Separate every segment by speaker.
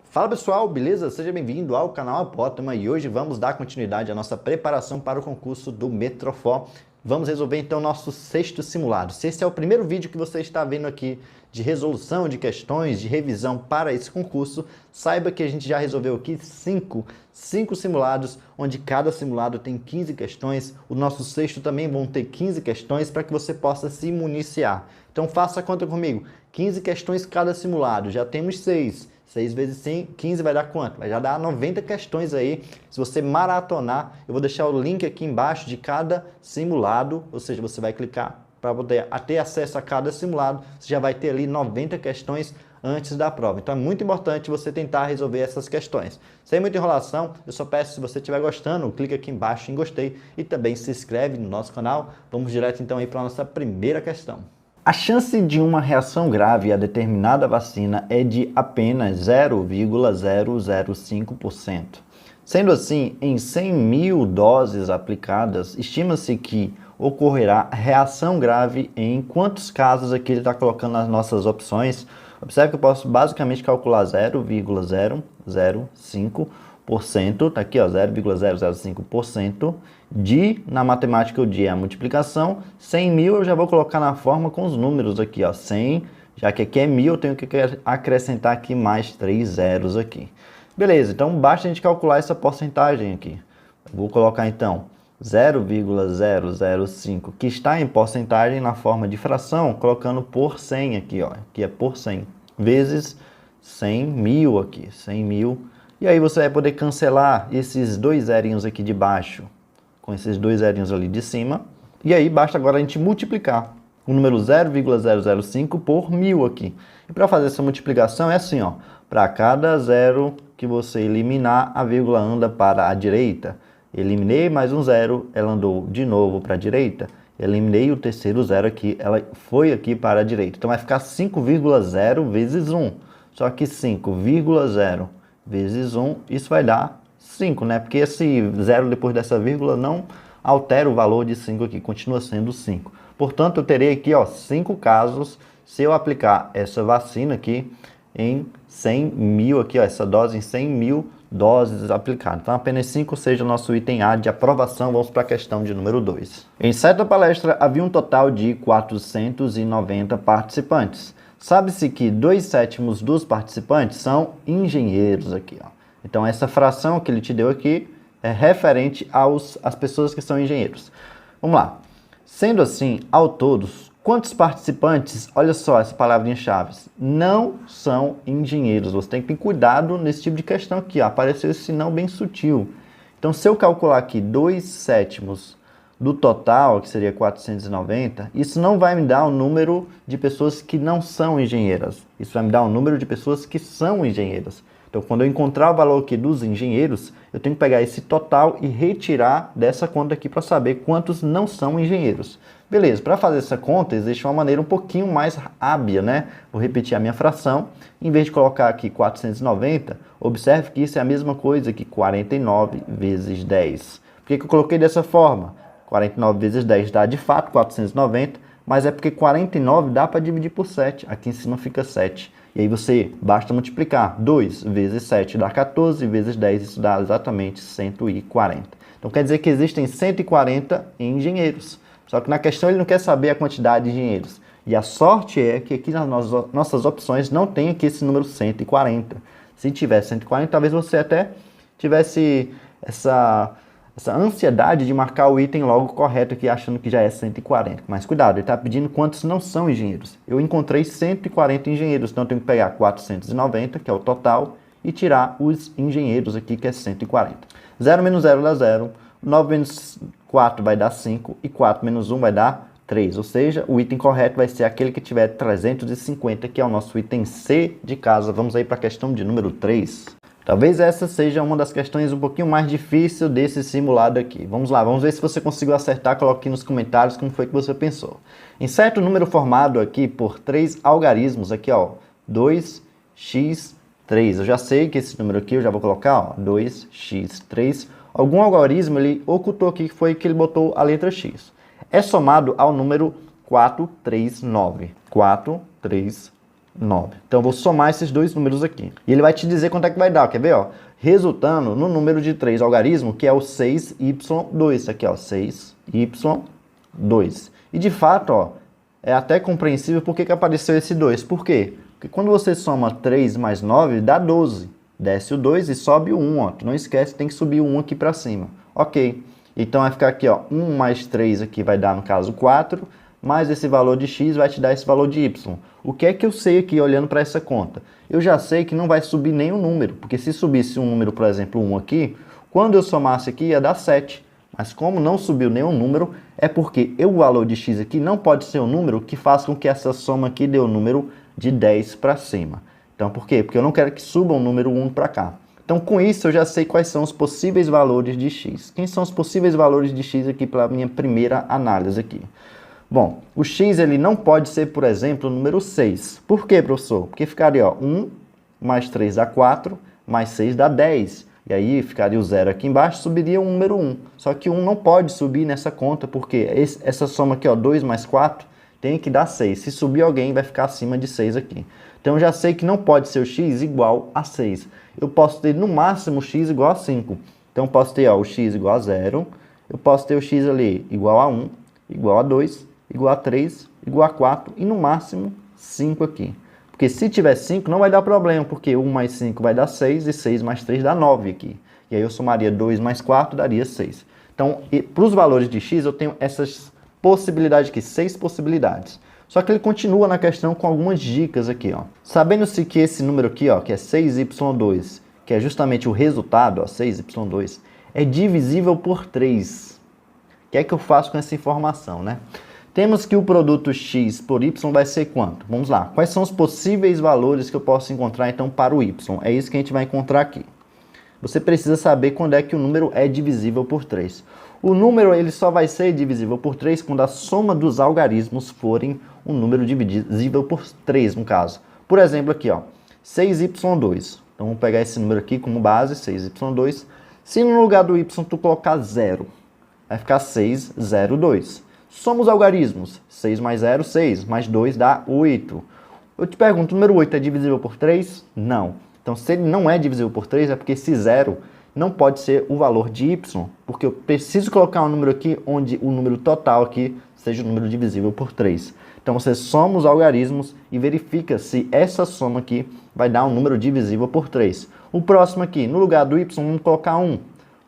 Speaker 1: Fala pessoal, beleza? Seja bem-vindo ao canal Apótema e hoje vamos dar continuidade à nossa preparação para o concurso do Metrofó. Vamos resolver então nosso sexto simulado. Se esse é o primeiro vídeo que você está vendo aqui de resolução de questões, de revisão para esse concurso, saiba que a gente já resolveu aqui cinco simulados, onde cada simulado tem 15 questões. O nosso sexto também vão ter 15 questões para que você possa se municiar. Então faça a conta comigo, 15 questões cada simulado, já temos 6. 6 vezes 15 vai dar quanto? Vai já dar 90 questões aí. Se você maratonar, eu vou deixar o link aqui embaixo de cada simulado, ou seja, você vai clicar para poder ter acesso a cada simulado, você já vai ter ali 90 questões antes da prova. Então é muito importante você tentar resolver essas questões. Sem muita enrolação, eu só peço, se você estiver gostando, clica aqui embaixo em gostei e também se inscreve no nosso canal. Vamos direto então aí para a nossa primeira questão. A chance de uma reação grave a determinada vacina é de apenas 0,005%. Sendo assim, em 100 mil doses aplicadas, estima-se que ocorrerá reação grave em quantos casos? Aqui ele está colocando nas nossas opções. Observe que eu posso basicamente calcular 0,005%, tá aqui, ó, 0,005%, na matemática o dia é a multiplicação, 100 mil eu já vou colocar na forma com os números aqui, ó, 100, já que aqui é 1000, eu tenho que acrescentar aqui mais 3 zeros aqui. Beleza, então basta a gente calcular essa porcentagem aqui. Eu vou colocar então 0,005, que está em porcentagem na forma de fração, colocando por 100 aqui, ó, que é por 100, vezes 100 mil aqui, 100 mil. E aí você vai poder cancelar esses dois zerinhos aqui de baixo com esses dois zerinhos ali de cima. E aí basta agora a gente multiplicar o número 0,005 por 1000 aqui. E para fazer essa multiplicação é assim, ó. Para cada zero que você eliminar, a vírgula anda para a direita. Eliminei mais um zero, ela andou de novo para a direita. Eliminei o terceiro zero aqui, ela foi aqui para a direita. Então vai ficar 5,0 vezes 1. Só que 5,0 vezes 1, isso vai dar 5, né? Porque esse zero depois dessa vírgula não altera o valor de 5 aqui, continua sendo 5. Portanto, eu terei aqui, ó, 5 casos se eu aplicar essa vacina aqui em 100 mil, aqui, ó, essa dose em 100 mil doses aplicadas. Então, apenas 5 seja o nosso item A de aprovação. Vamos para a questão de número 2. Em certa palestra, havia um total de 490 participantes. Sabe-se que 2/7 dos participantes são engenheiros aqui, ó. Então, essa fração que ele te deu aqui é referente às pessoas que são engenheiros. Vamos lá. Sendo assim, ao todos, quantos participantes, olha só essa palavrinha-chave, não são engenheiros? Você tem que ter cuidado nesse tipo de questão aqui, ó. Apareceu esse não bem sutil. Então, se eu calcular aqui 2/7 do total, que seria 490, isso não vai me dar o número de pessoas que não são engenheiras. Isso vai me dar o número de pessoas que são engenheiras. Então, quando eu encontrar o valor aqui dos engenheiros, eu tenho que pegar esse total e retirar dessa conta aqui para saber quantos não são engenheiros. Beleza, para fazer essa conta, existe uma maneira um pouquinho mais hábil, né? Vou repetir a minha fração. Em vez de colocar aqui 490, observe que isso é a mesma coisa que 49 vezes 10. Por que eu coloquei dessa forma? 49 vezes 10 dá de fato 490, mas é porque 49 dá para dividir por 7. Aqui em cima fica 7. E aí você basta multiplicar. 2 vezes 7 dá 14, vezes 10, isso dá exatamente 140. Então quer dizer que existem 140 engenheiros. Só que na questão ele não quer saber a quantidade de engenheiros. E a sorte é que aqui nas nossas opções não tem aqui esse número 140. Se tivesse 140, talvez você até tivesse essa ansiedade de marcar o item logo correto aqui, achando que já é 140. Mas cuidado, ele está pedindo quantos não são engenheiros. Eu encontrei 140 engenheiros, então eu tenho que pegar 490, que é o total, e tirar os engenheiros aqui, que é 140. 0 menos 0 dá 0, 9 menos 4 vai dar 5, e 4 menos 1 vai dar 3. Ou seja, o item correto vai ser aquele que tiver 350, que é o nosso item C de casa. Vamos aí para a questão de número 3. Talvez essa seja uma das questões um pouquinho mais difícil desse simulado aqui. Vamos lá, vamos ver se você conseguiu acertar. Coloque aqui nos comentários como foi que você pensou. Em certo número formado aqui por 3 algarismos, aqui ó, 2x3. Eu já sei que esse número aqui eu já vou colocar, ó, 2x3. Algum algarismo ele ocultou aqui, que foi que ele botou a letra x. É somado ao número 439. 439. 9. Então, eu vou somar esses dois números aqui. E ele vai te dizer quanto é que vai dar, quer ver, ó? Resultando no número de 3 algarismo, que é o 6y2. Aqui, ó, 6y2. E, de fato, ó, é até compreensível por que apareceu esse 2. Por quê? Porque quando você soma 3 mais 9, dá 12. Desce o 2 e sobe o 1, ó. Tu não esquece, tem que subir o 1 aqui para cima. Ok. Então, vai ficar aqui, ó, 1 mais 3 aqui vai dar, no caso, 4. Mais esse valor de x vai te dar esse valor de y. O que é que eu sei aqui, olhando para essa conta? Eu já sei que não vai subir nenhum número, porque se subisse um número, por exemplo, 1 aqui, quando eu somasse aqui ia dar 7. Mas como não subiu nenhum número, é porque o valor de x aqui não pode ser um número que faça com que essa soma aqui dê o número de 10 para cima. Então, por quê? Porque eu não quero que suba um número 1 para cá. Então, com isso, eu já sei quais são os possíveis valores de x. Quem são os possíveis valores de x aqui para a minha primeira análise aqui? Bom, o x ele não pode ser, por exemplo, o número 6. Por quê, professor? Porque ficaria, ó, 1 mais 3 dá 4, mais 6 dá 10. E aí ficaria o 0 aqui embaixo, subiria o número 1. Só que 1 não pode subir nessa conta, porque essa soma aqui, ó, 2 mais 4, tem que dar 6. Se subir alguém, vai ficar acima de 6 aqui. Então, eu já sei que não pode ser o x igual a 6. Eu posso ter, no máximo, o x igual a 5. Então, eu posso ter, ó, o x igual a 0. Eu posso ter o x ali igual a 1, igual a 2, igual a 3, igual a 4 e no máximo 5 aqui. Porque se tiver 5 não vai dar problema, porque 1 mais 5 vai dar 6 e 6 mais 3 dá 9 aqui. E aí eu somaria 2 mais 4 daria 6. Então, para os valores de x eu tenho essas possibilidades aqui, 6 possibilidades. Só que ele continua na questão com algumas dicas aqui, ó. Sabendo-se que esse número aqui, ó, que é 6y2, que é justamente o resultado, ó, 6y2, é divisível por 3. O que é que eu faço com essa informação, né? Temos que o produto x por y vai ser quanto? Vamos lá. Quais são os possíveis valores que eu posso encontrar, então, para o y? É isso que a gente vai encontrar aqui. Você precisa saber quando é que o número é divisível por 3. O número ele só vai ser divisível por 3 quando a soma dos algarismos forem um número divisível por 3, no caso. Por exemplo, aqui, ó, 6y2. Então, vamos pegar esse número aqui como base, 6y2. Se no lugar do y tu colocar 0, vai ficar 602. Soma os algarismos. 6 mais 0, 6. Mais 2 dá 8. Eu te pergunto, o número 8 é divisível por 3? Não. Então, se ele não é divisível por 3, é porque esse 0 não pode ser o valor de y. Porque eu preciso colocar um número aqui onde o número total aqui seja o número divisível por 3. Então, você soma os algarismos e verifica se essa soma aqui vai dar um número divisível por 3. O próximo aqui, no lugar do y, vamos colocar 1.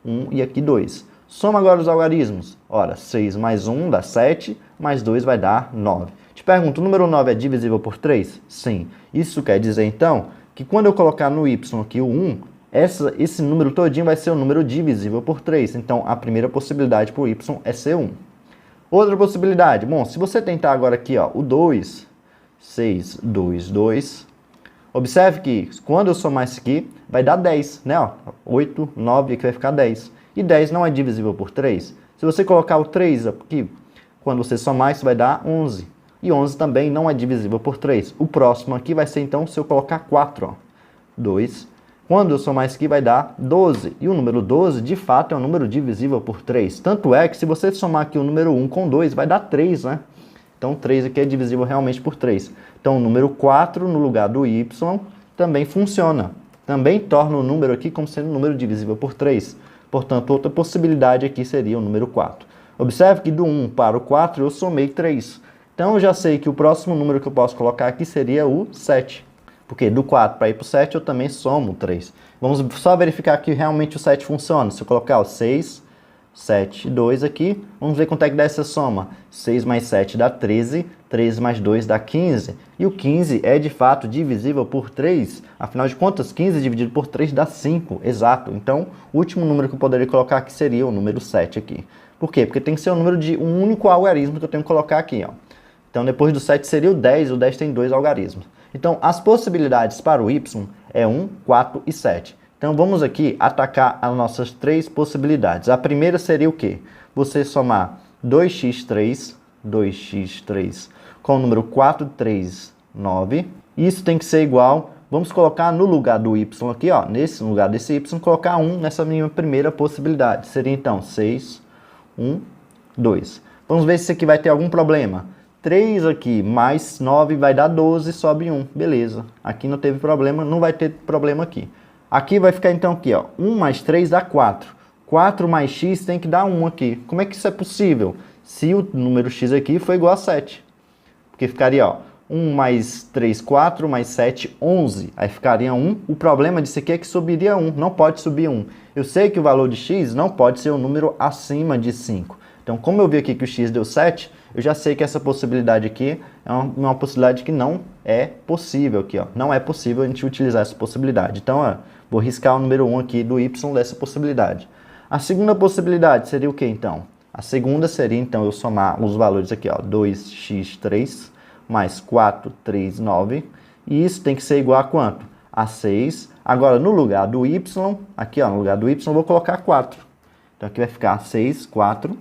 Speaker 1: 1 e aqui 2. Soma agora os algarismos. Ora, 6 mais 1 dá 7, mais 2 vai dar 9. Te pergunto, o número 9 é divisível por 3? Sim. Isso quer dizer, então, que quando eu colocar no y aqui o 1, esse número todinho vai ser um número divisível por 3. Então, a primeira possibilidade para o y é ser 1. Outra possibilidade, bom, se você tentar agora aqui, ó, o 2, 6, 2, 2, observe que quando eu somar isso aqui, vai dar 10, né? Ó, 8, 9, aqui vai ficar 10. E 10 não é divisível por 3. Se você colocar o 3 aqui, quando você somar, isso vai dar 11. E 11 também não é divisível por 3. O próximo aqui vai ser, então, se eu colocar 4, ó, 2. Quando eu somar isso aqui, vai dar 12. E o número 12, de fato, é um número divisível por 3. Tanto é que, se você somar aqui o número 1 com 2, vai dar 3, né? Então, 3 aqui é divisível realmente por 3. Então, o número 4, no lugar do y, também funciona. Também torna o número aqui como sendo um número divisível por 3. Portanto, outra possibilidade aqui seria o número 4. Observe que do 1 para o 4 eu somei 3. Então, eu já sei que o próximo número que eu posso colocar aqui seria o 7. Porque do 4 para ir para o 7 eu também somo 3. Vamos só verificar que realmente o 7 funciona. Se eu colocar o 6, 7, 2 aqui, vamos ver quanto é que dá essa soma. 6 mais 7 dá 13, 13 mais 2 dá 15. E o 15 é de fato divisível por 3. Afinal de contas, 15 dividido por 3 dá 5, exato. Então, o último número que eu poderia colocar aqui seria o número 7 aqui. Por quê? Porque tem que ser o número de um único algarismo que eu tenho que colocar aqui, ó. Então, depois do 7 seria o 10 tem 2 algarismos. Então, as possibilidades para o y é 1, 4 e 7. Então, vamos aqui atacar as nossas 3 possibilidades. A primeira seria o quê? Você somar 2x3 com o número 4, 3, 9. Isso tem que ser igual, vamos colocar no lugar do y aqui, ó, nesse lugar desse y, colocar 1 nessa minha primeira possibilidade. Seria, então, 6, 1, 2. Vamos ver se isso aqui vai ter algum problema. 3 aqui mais 9 vai dar 12, sobe 1. Beleza. Aqui não teve problema, não vai ter problema aqui. Aqui vai ficar então aqui, ó. 1 mais 3 dá 4. 4 mais x tem que dar 1 aqui. Como é que isso é possível? Se o número x aqui for igual a 7. Porque ficaria, ó, 1 mais 3, 4, mais 7, 11. Aí ficaria 1. O problema disso aqui é que subiria 1. Não pode subir 1. Eu sei que o valor de x não pode ser um número acima de 5. Então, como eu vi aqui que o x deu 7, eu já sei que essa possibilidade aqui é uma possibilidade que não é possível aqui, ó. Não é possível a gente utilizar essa possibilidade. Então, ó, vou riscar o número 1 aqui do y dessa possibilidade. A segunda possibilidade seria o que, então? A segunda seria, então, eu somar os valores aqui, ó, 2x3 mais 4, 3, 9. E isso tem que ser igual a quanto? A 6. Agora, no lugar do y, aqui, ó, no lugar do y, eu vou colocar 4. Então, aqui vai ficar 6, 4,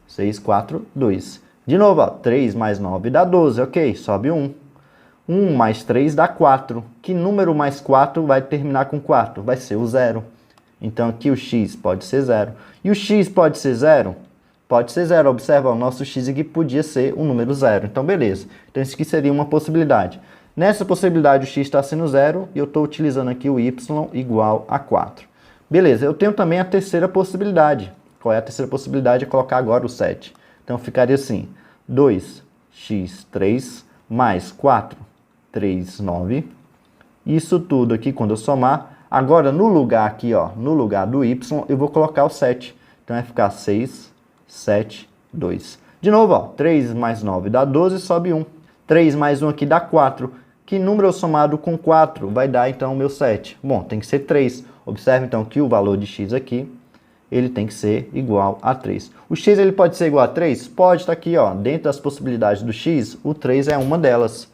Speaker 1: 6, 4, 2. De novo, ó, 3 mais 9 dá 12, ok, sobe 1. 1 mais 3 dá 4. Que número mais 4 vai terminar com 4? Vai ser o 0. Então, aqui o x pode ser 0. E o x pode ser 0? Pode ser 0. Observa, o nosso x aqui podia ser um número 0. Então, beleza. Então, isso aqui seria uma possibilidade. Nessa possibilidade, o x está sendo 0 e eu estou utilizando aqui o y igual a 4. Beleza, eu tenho também a terceira possibilidade. Qual é a terceira possibilidade? É colocar agora o 7. Então, ficaria assim, 2x3 mais 4, 3, 9. Isso tudo aqui, quando eu somar, agora no lugar aqui, ó, no lugar do y, eu vou colocar o 7. Então, vai ficar 6, 7, 2. De novo, ó, 3 mais 9 dá 12, sobe 1. 3 mais 1 aqui dá 4. Que número somado com 4 vai dar, então, o meu 7? Bom, tem que ser 3. Observe, então, que o valor de x aqui, ele tem que ser igual a 3. O x ele pode ser igual a 3? Pode, estar aqui, ó, dentro das possibilidades do x, o 3 é uma delas.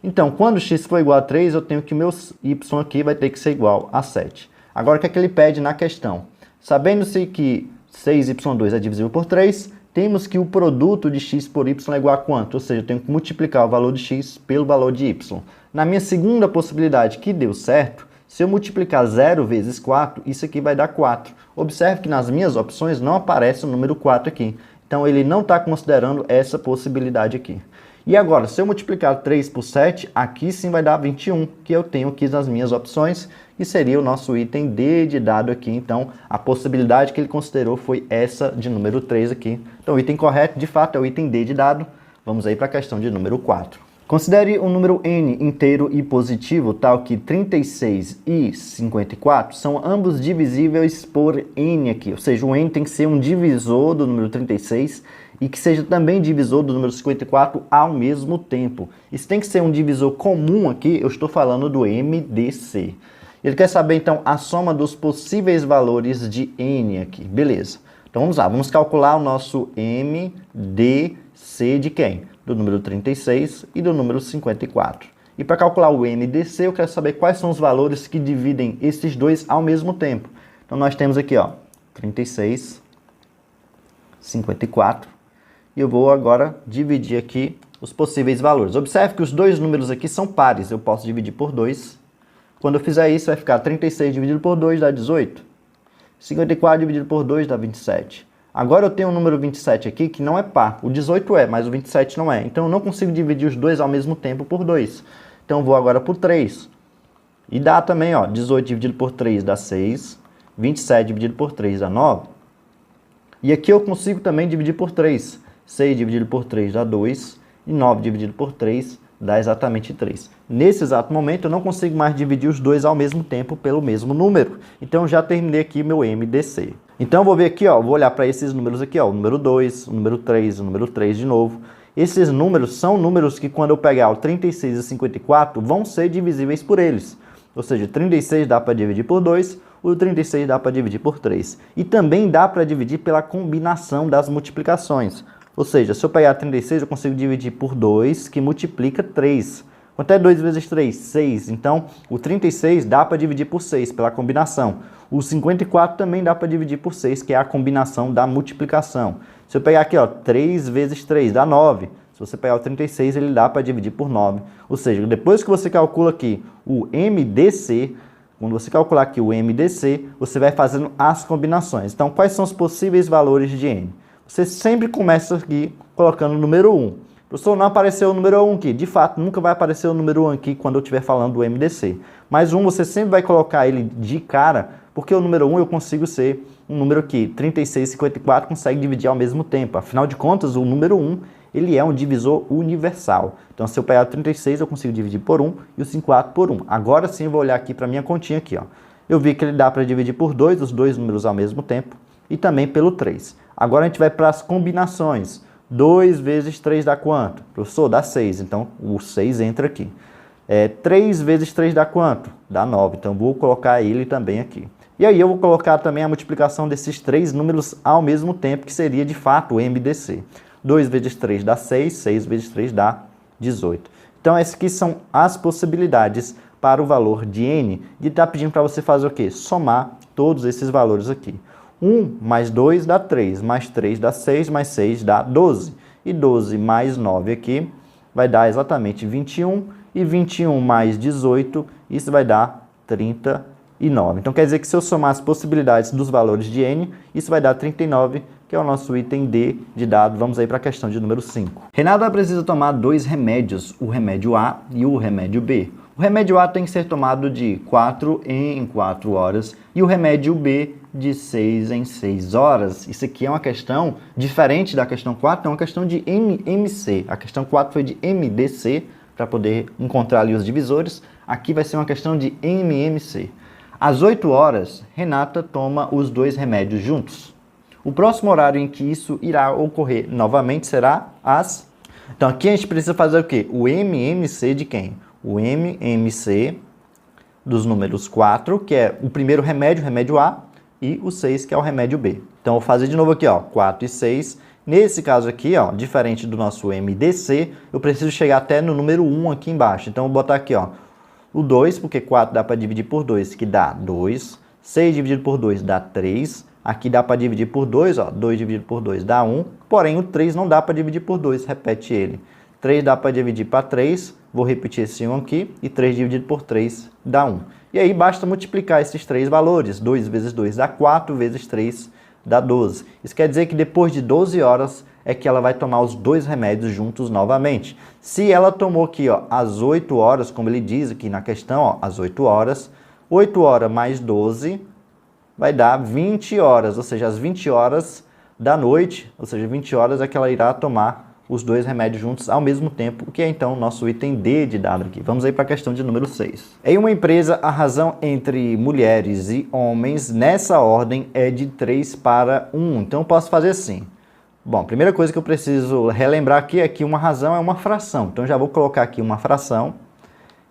Speaker 1: Então, quando x for igual a 3, eu tenho que o meu y aqui vai ter que ser igual a 7. Agora, o que é que ele pede na questão? Sabendo-se que 6y2 é divisível por 3, temos que o produto de x por y é igual a quanto? Ou seja, eu tenho que multiplicar o valor de x pelo valor de y. Na minha segunda possibilidade, que deu certo, se eu multiplicar 0 vezes 4, isso aqui vai dar 4. Observe que nas minhas opções não aparece o número 4 aqui. Então, ele não está considerando essa possibilidade aqui. E agora, se eu multiplicar 3 por 7, aqui sim vai dar 21, que eu tenho aqui nas minhas opções, que seria o nosso item D de dado aqui. Então, a possibilidade que ele considerou foi essa de número 3 aqui. Então, o item correto, de fato, é o item D de dado. Vamos aí para a questão de número 4. Considere um número n inteiro e positivo, tal que 36 e 54 são ambos divisíveis por n aqui. Ou seja, o n tem que ser um divisor do número 36 e que seja também divisor do número 54 ao mesmo tempo. Isso tem que ser um divisor comum aqui, eu estou falando do MDC. Ele quer saber, então, a soma dos possíveis valores de n aqui. Beleza. Então, vamos lá. Vamos calcular o nosso MDC de quem? Do número 36 e do número 54. E para calcular o MDC, eu quero saber quais são os valores que dividem esses dois ao mesmo tempo. Então, nós temos aqui, ó, 36, 54. E eu vou agora dividir aqui os possíveis valores. Observe que os dois números aqui são pares. Eu posso dividir por 2. Quando eu fizer isso, vai ficar 36 dividido por 2 dá 18. 54 dividido por 2 dá 27. Agora eu tenho o número 27 aqui que não é par. O 18 é, mas o 27 não é. Então eu não consigo dividir os dois ao mesmo tempo por 2. Então eu vou agora por 3. E dá também, ó, 18 dividido por 3 dá 6. 27 dividido por 3 dá 9. E aqui eu consigo também dividir por 3. 6 dividido por 3 dá 2. E 9 dividido por 3 dá exatamente 3. Nesse exato momento eu não consigo mais dividir os dois ao mesmo tempo pelo mesmo número. Então eu já terminei aqui meu MDC. Então eu vou ver aqui, ó, vou olhar para esses números aqui, ó, o número 2, o número 3, o número 3 de novo. Esses números são números que quando eu pegar o 36 e 54 vão ser divisíveis por eles. Ou seja, 36 dá para dividir por 2, o 36 dá para dividir por 3. E também dá para dividir pela combinação das multiplicações. Ou seja, se eu pegar 36, eu consigo dividir por 2, que multiplica 3. Quanto é 2 vezes 3? 6. Então, o 36 dá para dividir por 6, pela combinação. O 54 também dá para dividir por 6, que é a combinação da multiplicação. Se eu pegar aqui, ó, 3 vezes 3 dá 9. Se você pegar o 36, ele dá para dividir por 9. Ou seja, depois que você calcula aqui o MDC, quando você calcular aqui o MDC, você vai fazendo as combinações. Então, quais são os possíveis valores de n? Você sempre começa aqui colocando o número 1. Professor, não apareceu o número 1 aqui. De fato, nunca vai aparecer o número 1 aqui quando eu estiver falando do MDC. Mas 1 você sempre vai colocar ele de cara, porque o número 1 eu consigo ser um número que 36 e 54 consegue dividir ao mesmo tempo. Afinal de contas, o número 1 ele é um divisor universal. Então, se eu pegar o 36, eu consigo dividir por 1 e o 54 por 1. Agora sim, eu vou olhar aqui para a minha continha aqui, ó. Eu vi que ele dá para dividir por 2, os dois números ao mesmo tempo, e também pelo 3. Agora a gente vai para as combinações. 2 vezes 3 dá quanto? Professor, dá 6, então o 6 entra aqui. 3 vezes 3 dá quanto? Dá 9, então vou colocar ele também aqui. E aí eu vou colocar também a multiplicação desses três números ao mesmo tempo, que seria de fato o MDC. 2 vezes 3 dá 6, 6 vezes 3 dá 18. Então essas aqui são as possibilidades para o valor de N, de estar pedindo para você fazer o quê? Somar todos esses valores aqui. 1 mais 2 dá 3, mais 3 dá 6, mais 6 dá 12. E 12 mais 9 aqui vai dar exatamente 21, e 21 mais 18, isso vai dar 39. Então quer dizer que se eu somar as possibilidades dos valores de N, isso vai dar 39, que é o nosso item D de dado. Vamos aí para a questão de número 5. Renata precisa tomar 2 remédios, o remédio A e o remédio B. O remédio A tem que ser tomado de 4 em 4 horas e o remédio B de 6 em 6 horas. Isso aqui é uma questão diferente da questão 4, é uma questão de MMC. A questão 4 foi de MDC, para poder encontrar ali os divisores. Aqui vai ser uma questão de MMC. Às 8 horas, Renata toma os 2 remédios juntos. O próximo horário em que isso irá ocorrer novamente será às... Então aqui a gente precisa fazer o quê? O MMC de quem? O MMC dos números 4, que é o primeiro remédio, remédio A, e o 6, que é o remédio B. Então eu vou fazer de novo aqui, ó, 4 e 6. Nesse caso aqui, ó, diferente do nosso MDC, eu preciso chegar até no número 1 aqui embaixo. Então eu vou botar aqui, ó, o 2, porque 4 dá para dividir por 2, que dá 2. 6 dividido por 2 dá 3. Aqui dá para dividir por 2, ó, 2 dividido por 2 dá 1. Porém, o 3 não dá para dividir por 2, repete ele. 3 dá para dividir para 3, vou repetir esse 1 aqui, e 3 dividido por 3 dá 1. E aí basta multiplicar esses três valores. 2 vezes 2 dá 4, vezes 3 dá 12. Isso quer dizer que depois de 12 horas é que ela vai tomar os 2 remédios juntos novamente. Se ela tomou aqui, ó, às 8 horas, como ele diz aqui na questão, ó, às 8 horas, 8 horas mais 12 vai dar 20 horas, ou seja, às 20 horas da noite, ou seja, 20 horas é que ela irá tomar os 2 remédios juntos ao mesmo tempo, que é então o nosso item D de dado aqui. Vamos aí para a questão de número 6. Em uma empresa, a razão entre mulheres e homens nessa ordem é de 3 para 1. Então eu posso fazer assim. Bom, a primeira coisa que eu preciso relembrar aqui é que uma razão é uma fração. Então já vou colocar aqui uma fração.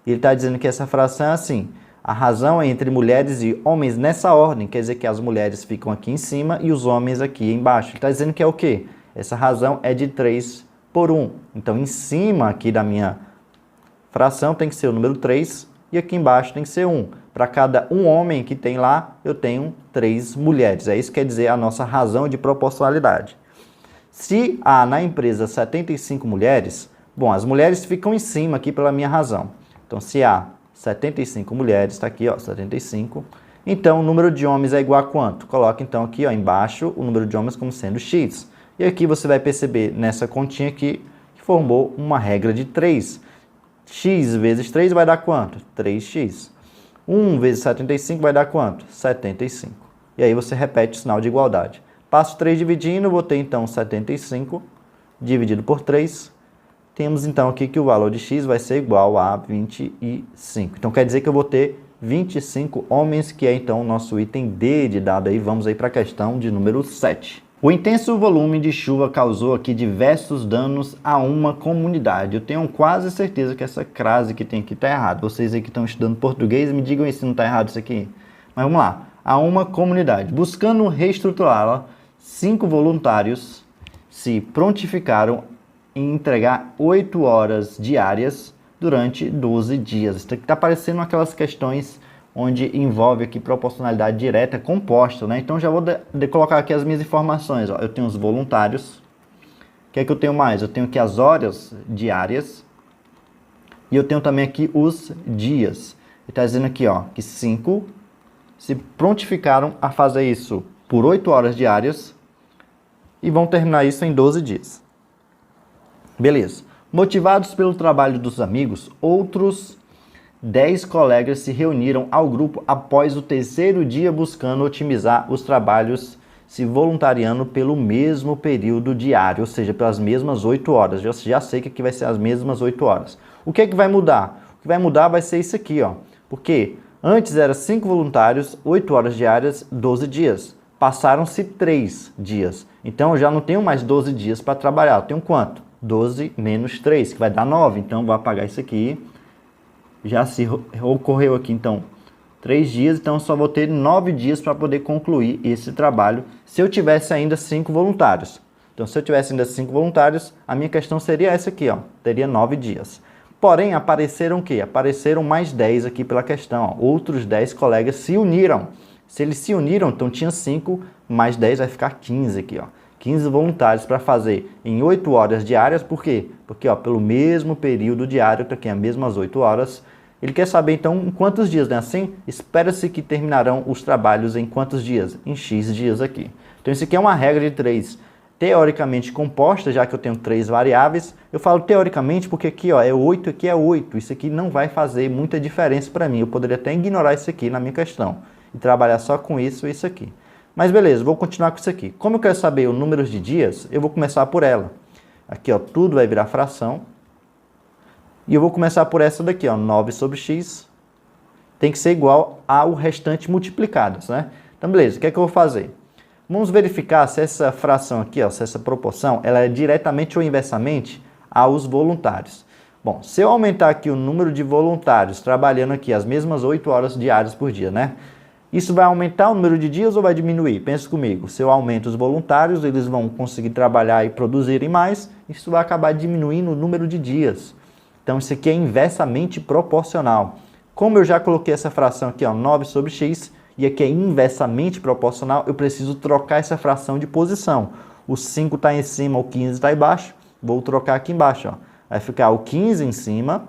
Speaker 1: Ele está dizendo que essa fração é assim. A razão é entre mulheres e homens nessa ordem. Quer dizer que as mulheres ficam aqui em cima e os homens aqui embaixo. Ele está dizendo que é o quê? Essa razão é de 3 por 1. Então, em cima aqui da minha fração tem que ser o número 3 e aqui embaixo tem que ser 1. Para cada um homem que tem lá, eu tenho 3 mulheres. É isso que quer dizer a nossa razão de proporcionalidade. Se há na empresa 75 mulheres, bom, as mulheres ficam em cima aqui pela minha razão. Então, se há 75 mulheres, está aqui, ó, 75. Então, o número de homens é igual a quanto? Coloca então aqui, ó, embaixo o número de homens como sendo x. E aqui você vai perceber nessa continha aqui que formou uma regra de 3. X vezes 3 vai dar quanto? 3x. 1 vezes 75 vai dar quanto? 75. E aí você repete o sinal de igualdade. Passo 3 dividindo, vou ter então 75 dividido por 3. Temos então aqui que o valor de x vai ser igual a 25. Então quer dizer que eu vou ter 25 homens, que é então o nosso item D de dado aí. Vamos aí para a questão de número 7. O intenso volume de chuva causou aqui diversos danos a uma comunidade. Eu tenho quase certeza que essa crase que tem aqui está errada. Vocês aí que estão estudando português, me digam aí se não está errado isso aqui. Mas vamos lá. A uma comunidade. Buscando reestruturá-la, 5 voluntários se prontificaram em entregar 8 horas diárias durante 12 dias. Isso aqui está parecendo aquelas questões onde envolve aqui proporcionalidade direta composta, né? Então já vou colocar aqui as minhas informações, ó. Eu tenho os voluntários. O que é que eu tenho mais? Eu tenho aqui as horas diárias. E eu tenho também aqui os dias. Ele está dizendo aqui, ó, que 5 se prontificaram a fazer isso por 8 horas diárias e vão terminar isso em 12 dias. Beleza. Motivados pelo trabalho dos amigos, outros 10 colegas se reuniram ao grupo após o terceiro dia buscando otimizar os trabalhos, se voluntariando pelo mesmo período diário, ou seja, pelas mesmas 8 horas. Já sei que aqui vai ser as mesmas 8 horas. O que é que vai mudar? O que vai mudar vai ser isso aqui, ó. Porque antes era 5 voluntários, 8 horas diárias, 12 dias. Passaram-se 3 dias. Então eu já não tenho mais 12 dias para trabalhar. Eu tenho quanto? 12 menos 3, que vai dar 9. Então vou apagar isso aqui. Já se ocorreu aqui, então, 3 dias. Então eu só vou ter 9 dias para poder concluir esse trabalho se eu tivesse ainda 5 voluntários. Então se eu tivesse ainda 5 voluntários, a minha questão seria essa aqui, ó. Teria 9 dias. Porém, apareceram o quê? Apareceram mais 10 aqui pela questão. Ó. Outros 10 colegas se uniram. Se eles se uniram, então tinha 5 mais 10, vai ficar 15 aqui. Ó. 15 voluntários para fazer em 8 horas diárias. Por quê? Porque ó, pelo mesmo período diário, tá aqui as mesmas 8 horas. Ele quer saber, então, em quantos dias, né? Assim, espera-se que terminarão os trabalhos em quantos dias? Em X dias aqui. Então, isso aqui é uma regra de 3. Teoricamente composta, já que eu tenho 3 variáveis. Eu falo teoricamente porque aqui ó, é 8, aqui é 8. Isso aqui não vai fazer muita diferença para mim. Eu poderia até ignorar isso aqui na minha questão e trabalhar só com isso e isso aqui. Mas beleza, vou continuar com isso aqui. Como eu quero saber o número de dias, eu vou começar por ela. Aqui ó, tudo vai virar fração. E eu vou começar por essa daqui, ó, 9 sobre x. Tem que ser igual ao restante multiplicados, né? Então beleza, o que é que eu vou fazer? Vamos verificar se essa fração aqui, ó, se essa proporção, ela é diretamente ou inversamente aos voluntários. Bom, se eu aumentar aqui o número de voluntários trabalhando aqui as mesmas 8 horas diárias por dia, né? Isso vai aumentar o número de dias ou vai diminuir? Pensa comigo, se eu aumento os voluntários, eles vão conseguir trabalhar e produzirem mais, isso vai acabar diminuindo o número de dias. Então isso aqui é inversamente proporcional. Como eu já coloquei essa fração aqui, ó, 9 sobre x, e aqui é inversamente proporcional, eu preciso trocar essa fração de posição. O 5 está em cima, o 15 está embaixo. Vou trocar aqui embaixo. Ó. Vai ficar o 15 em cima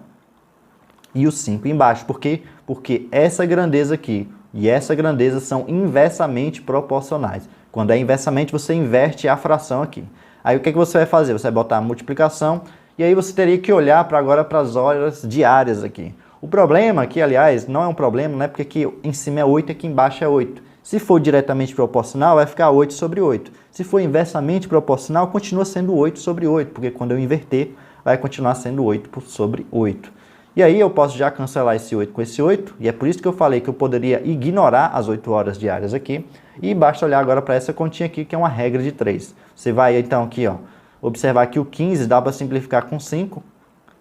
Speaker 1: e o 5 embaixo. Por quê? Porque essa grandeza aqui e essa grandeza são inversamente proporcionais. Quando é inversamente, você inverte a fração aqui. Aí o que você vai fazer? Você vai botar a multiplicação e aí você teria que olhar agora para as horas diárias aqui. O problema aqui, aliás, não é um problema, né? Porque aqui em cima é 8 e aqui embaixo é 8. Se for diretamente proporcional, vai ficar 8 sobre 8. Se for inversamente proporcional, continua sendo 8 sobre 8, porque quando eu inverter, vai continuar sendo 8 sobre 8. E aí eu posso já cancelar esse 8 com esse 8, e é por isso que eu falei que eu poderia ignorar as 8 horas diárias aqui, e basta olhar agora para essa continha aqui, que é uma regra de 3. Você vai então aqui, ó, observar que o 15 dá para simplificar com 5,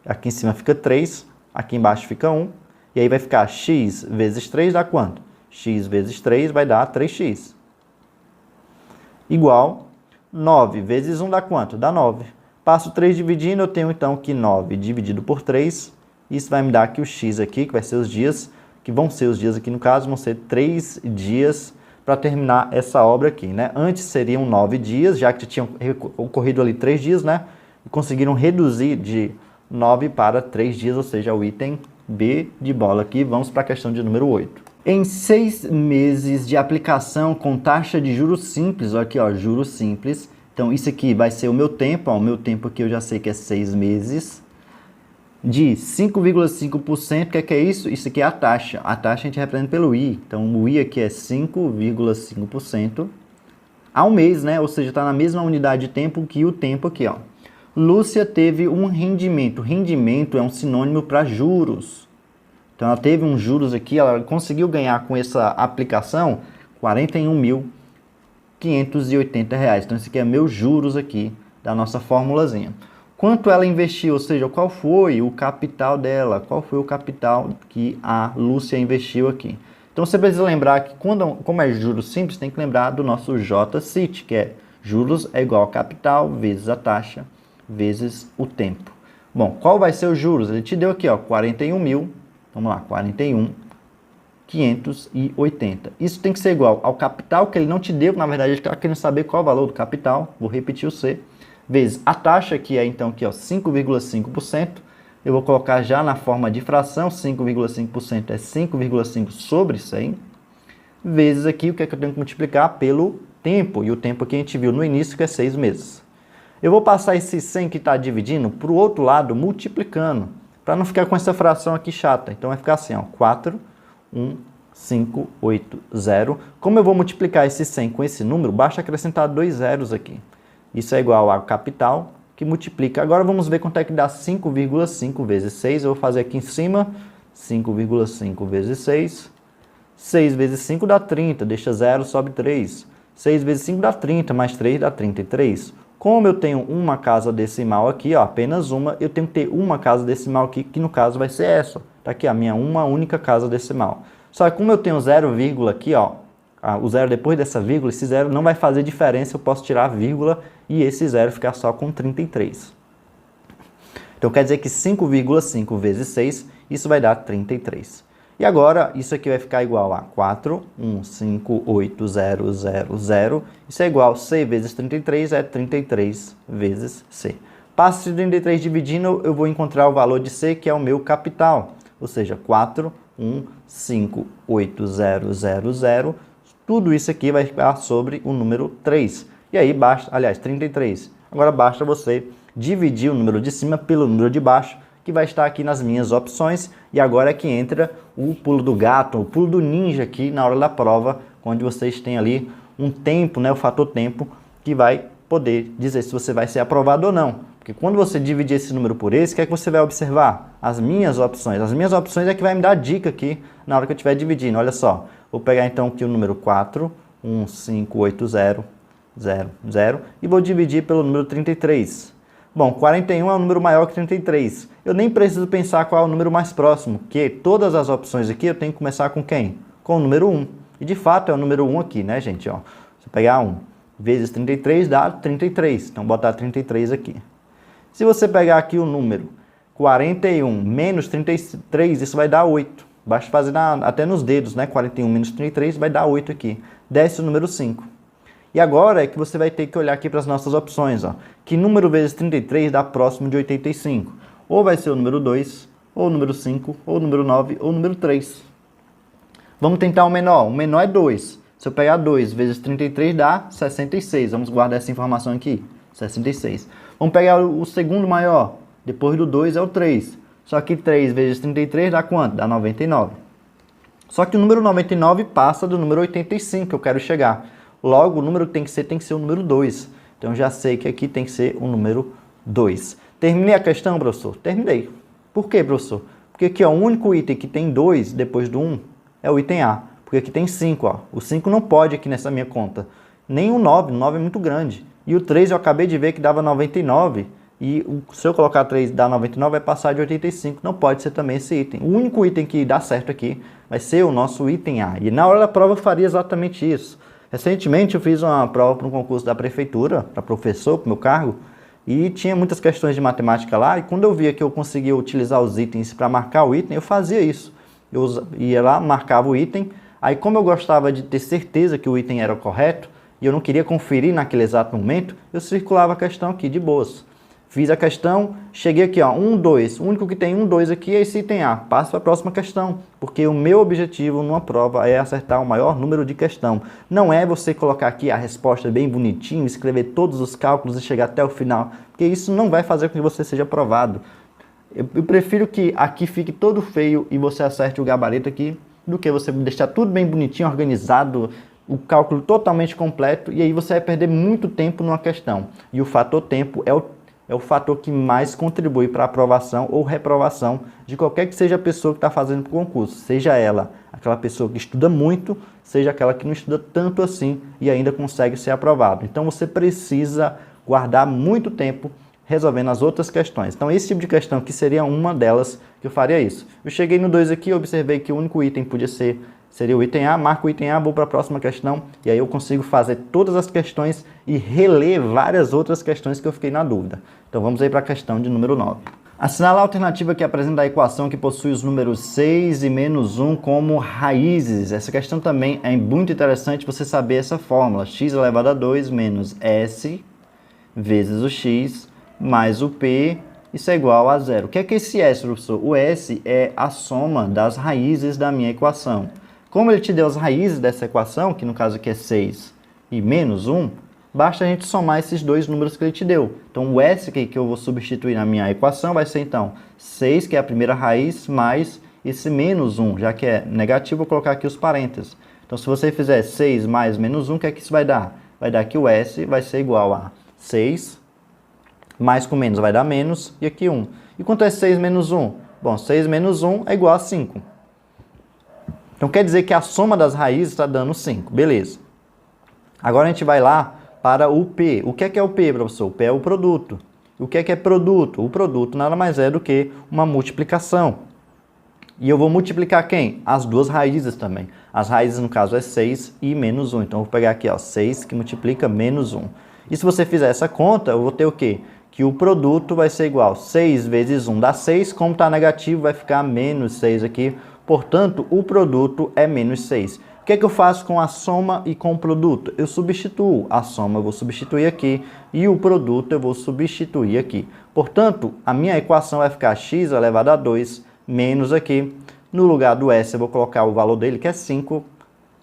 Speaker 1: aqui em cima fica 3, aqui embaixo fica 1, e aí vai ficar x vezes 3 dá quanto? X vezes 3 vai dar 3x. Igual 9 vezes 1 dá quanto? Dá 9. Passo 3 dividindo, eu tenho então que 9 dividido por 3, isso vai me dar aqui o x aqui, que vai ser os dias, que vão ser os dias aqui no caso, vão ser 3 dias para terminar essa obra aqui, né? Antes seriam 9 dias, já que tinham ocorrido ali 3 dias, né? E conseguiram reduzir de 9 para 3 dias, ou seja, o item B de bola aqui. Vamos para a questão de número 8. Em 6 meses de aplicação com taxa de juros simples, olha aqui, ó, juros simples. Então, isso aqui vai ser o meu tempo, ó, o meu tempo aqui eu já sei que é 6 meses, de 5,5%, o que é isso? Isso aqui é a taxa. A taxa a gente representa pelo I, então o I aqui é 5,5% ao mês, né? Ou seja, está na mesma unidade de tempo que o tempo aqui, ó. Lúcia teve um rendimento. Rendimento é um sinônimo para juros. Então, ela teve uns juros aqui, ela conseguiu ganhar com essa aplicação R$ 41.580. Então, esse aqui é meus juros aqui da nossa formulazinha. Quanto ela investiu, ou seja, qual foi o capital dela? Qual foi o capital que a Lúcia investiu aqui? Então, você precisa lembrar que, como é juros simples, tem que lembrar do nosso J-CIT, que é juros é igual a capital vezes a taxa vezes o tempo. Bom, qual vai ser os juros? Ele te deu aqui, ó, 41 mil, vamos lá, 41.580. Isso tem que ser igual ao capital que ele não te deu, na verdade ele está querendo saber qual é o valor do capital, vou repetir o C, vezes a taxa, que é então aqui, ó, 5,5%, eu vou colocar já na forma de fração, 5,5% é 5,5 sobre 100, vezes aqui, o que é que eu tenho que multiplicar? Pelo tempo, e o tempo aqui a gente viu no início que é 6 meses. Eu vou passar esse 100 que está dividindo para o outro lado multiplicando, para não ficar com essa fração aqui chata. Então vai ficar assim, ó, 4, 1, 5, 8, 0. Como eu vou multiplicar esse 100 com esse número, basta acrescentar 2 zeros aqui. Isso é igual a capital, que multiplica. Agora vamos ver quanto é que dá 5,5 vezes 6. Eu vou fazer aqui em cima, 5,5 vezes 6. 6 vezes 5 dá 30, deixa 0, sobe 3. 6 vezes 5 dá 30, mais 3 dá 33. Como eu tenho uma casa decimal aqui, ó, apenas uma, eu tenho que ter uma casa decimal aqui, que no caso vai ser essa. Tá aqui a minha uma única casa decimal. Só que como eu tenho 0, aqui, ó, o zero depois dessa vírgula, esse zero não vai fazer diferença, eu posso tirar a vírgula e esse zero ficar só com 33. Então quer dizer que 5,5 vezes 6, isso vai dar 33. E agora, isso aqui vai ficar igual a 4, 1, 5, 8, 0, 0, 0. Isso é igual a C vezes 33, é 33 vezes C. Passo de 33 dividindo, eu vou encontrar o valor de C, que é o meu capital. Ou seja, 4, 1, 5, 8, 0, 0, 0. Tudo isso aqui vai ficar sobre o número 3. E aí basta, aliás, 33. Agora basta você dividir o número de cima pelo número de baixo, que vai estar aqui nas minhas opções. E agora é que entra o pulo do gato, o pulo do ninja aqui na hora da prova, onde vocês têm ali um tempo, né, o fator tempo, que vai poder dizer se você vai ser aprovado ou não. Porque quando você dividir esse número por esse, o que é que você vai observar? As minhas opções. As minhas opções é que vai me dar dica aqui na hora que eu estiver dividindo. Olha só, vou pegar então aqui o número 4, 1, 5, 8, 0, 0, 0, e vou dividir pelo número 33. Bom, 41 é um número maior que 33. Eu nem preciso pensar qual é o número mais próximo, porque todas as opções aqui eu tenho que começar com quem? Com o número 1. E de fato é o número 1 aqui, né, gente? Ó, se eu pegar 1 vezes 33 dá 33. Então, botar 33 aqui. Se você pegar aqui o número 41 menos 33, isso vai dar 8. Basta fazer até nos dedos, né? 41 menos 33 vai dar 8 aqui. Desce o número 5. E agora é que você vai ter que olhar aqui para as nossas opções. Ó. Que número vezes 33 dá próximo de 85? Ou vai ser o número 2, ou o número 5, ou o número 9, ou o número 3. Vamos tentar o menor. O menor é 2. Se eu pegar 2 vezes 33 dá 66. Vamos guardar essa informação aqui. 66. Vamos pegar o segundo maior. Depois do 2 é o 3. Só que 3 vezes 33 dá quanto? Dá 99. Só que o número 99 passa do número 85 que eu quero chegar. Logo, o número tem que ser o número 2. Então, já sei que aqui tem que ser o número 2. Terminei a questão, professor? Terminei. Por quê, professor? Porque aqui, ó, o único item que tem 2 depois do 1 é o item A. Porque aqui tem 5. Ó. O 5 não pode aqui nessa minha conta. Nem o 9. O 9 é muito grande. E o 3 eu acabei de ver que dava 99. E se eu colocar 3 dá 99, vai passar de 85. Não pode ser também esse item. O único item que dá certo aqui vai ser o nosso item A. E na hora da prova eu faria exatamente isso. Recentemente eu fiz uma prova para um concurso da prefeitura, para professor, para o meu cargo, e tinha muitas questões de matemática lá, e quando eu via que eu conseguia utilizar os itens para marcar o item, eu fazia isso. Eu ia lá, marcava o item, aí como eu gostava de ter certeza que o item era o correto, e eu não queria conferir naquele exato momento, eu circulava a questão aqui de boas. Fiz a questão, cheguei aqui, ó, 1, 2. O único que tem 1, 2 aqui é esse item A. Passo para a próxima questão, porque o meu objetivo numa prova é acertar o maior número de questão. Não é você colocar aqui a resposta bem bonitinho, escrever todos os cálculos e chegar até o final, porque isso não vai fazer com que você seja aprovado. Eu prefiro que aqui fique todo feio e você acerte o gabarito aqui, do que você deixar tudo bem bonitinho, organizado, o cálculo totalmente completo, e aí você vai perder muito tempo numa questão. E o fator tempo é o fator que mais contribui para a aprovação ou reprovação de qualquer que seja a pessoa que está fazendo o concurso. Seja ela aquela pessoa que estuda muito, seja aquela que não estuda tanto assim e ainda consegue ser aprovado. Então você precisa guardar muito tempo resolvendo as outras questões. Então esse tipo de questão aqui seria uma delas que eu faria isso. Eu cheguei no 2 aqui, observei que o único item seria o item A, marco o item A, vou para a próxima questão, e aí eu consigo fazer todas as questões e reler várias outras questões que eu fiquei na dúvida. Então vamos aí para a questão de número 9. Assinalar a alternativa que apresenta a equação que possui os números 6 e menos 1 como raízes. Essa questão também é muito interessante você saber essa fórmula. X elevado a 2 menos S vezes o X mais o P, isso é igual a 0. O que é esse S, professor? O S é a soma das raízes da minha equação. Como ele te deu as raízes dessa equação, que no caso aqui é 6 e menos 1, basta a gente somar esses dois números que ele te deu. Então, o S que eu vou substituir na minha equação vai ser, então, 6, que é a primeira raiz, mais esse menos 1, já que é negativo, vou colocar aqui os parênteses. Então, se você fizer 6 mais menos 1, o que é que isso vai dar? Vai dar que o S vai ser igual a 6, mais com menos vai dar menos, e aqui 1. E quanto é 6 menos 1? Bom, 6 menos 1 é igual a 5. Então, quer dizer que a soma das raízes está dando 5. Beleza. Agora a gente vai lá para o P. O que é o P, professor? O P é o produto. O que é produto? O produto nada mais é do que uma multiplicação. E eu vou multiplicar quem? As duas raízes também. As raízes, no caso, é 6 e menos 1. Então, eu vou pegar aqui, ó, 6 que multiplica menos 1. E se você fizer essa conta, eu vou ter o quê? Que o produto vai ser igual a 6 vezes 1 dá 6. Como está negativo, vai ficar menos 6 aqui. Portanto, o produto é menos 6. O que é que eu faço com a soma e com o produto? Eu substituo. A soma eu vou substituir aqui e o produto eu vou substituir aqui. Portanto, a minha equação vai ficar x elevado a 2 menos aqui. No lugar do S eu vou colocar o valor dele, que é 5.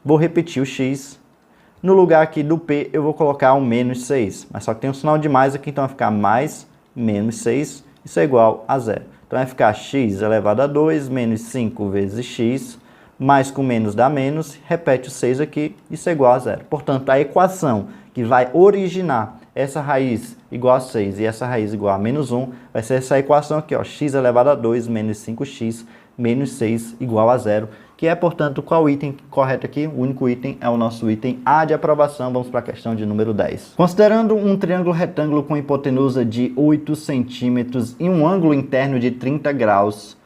Speaker 1: Vou repetir o x. No lugar aqui do P eu vou colocar o menos 6. Mas só que tem um sinal de mais aqui, então vai ficar mais menos 6. Isso é igual a 0. Então vai ficar x elevado a 2 menos 5 vezes x, mais com menos dá menos, repete o 6 aqui, isso é igual a 0. Portanto, a equação que vai originar essa raiz igual a 6 e essa raiz igual a menos 1, vai ser essa equação aqui, ó, x elevado a 2 menos 5x menos 6 igual a 0, que é, portanto, qual item correto aqui? O único item é o nosso item A de aprovação. Vamos para a questão de número 10. Considerando um triângulo retângulo com hipotenusa de 8 centímetros e um ângulo interno de 30 graus,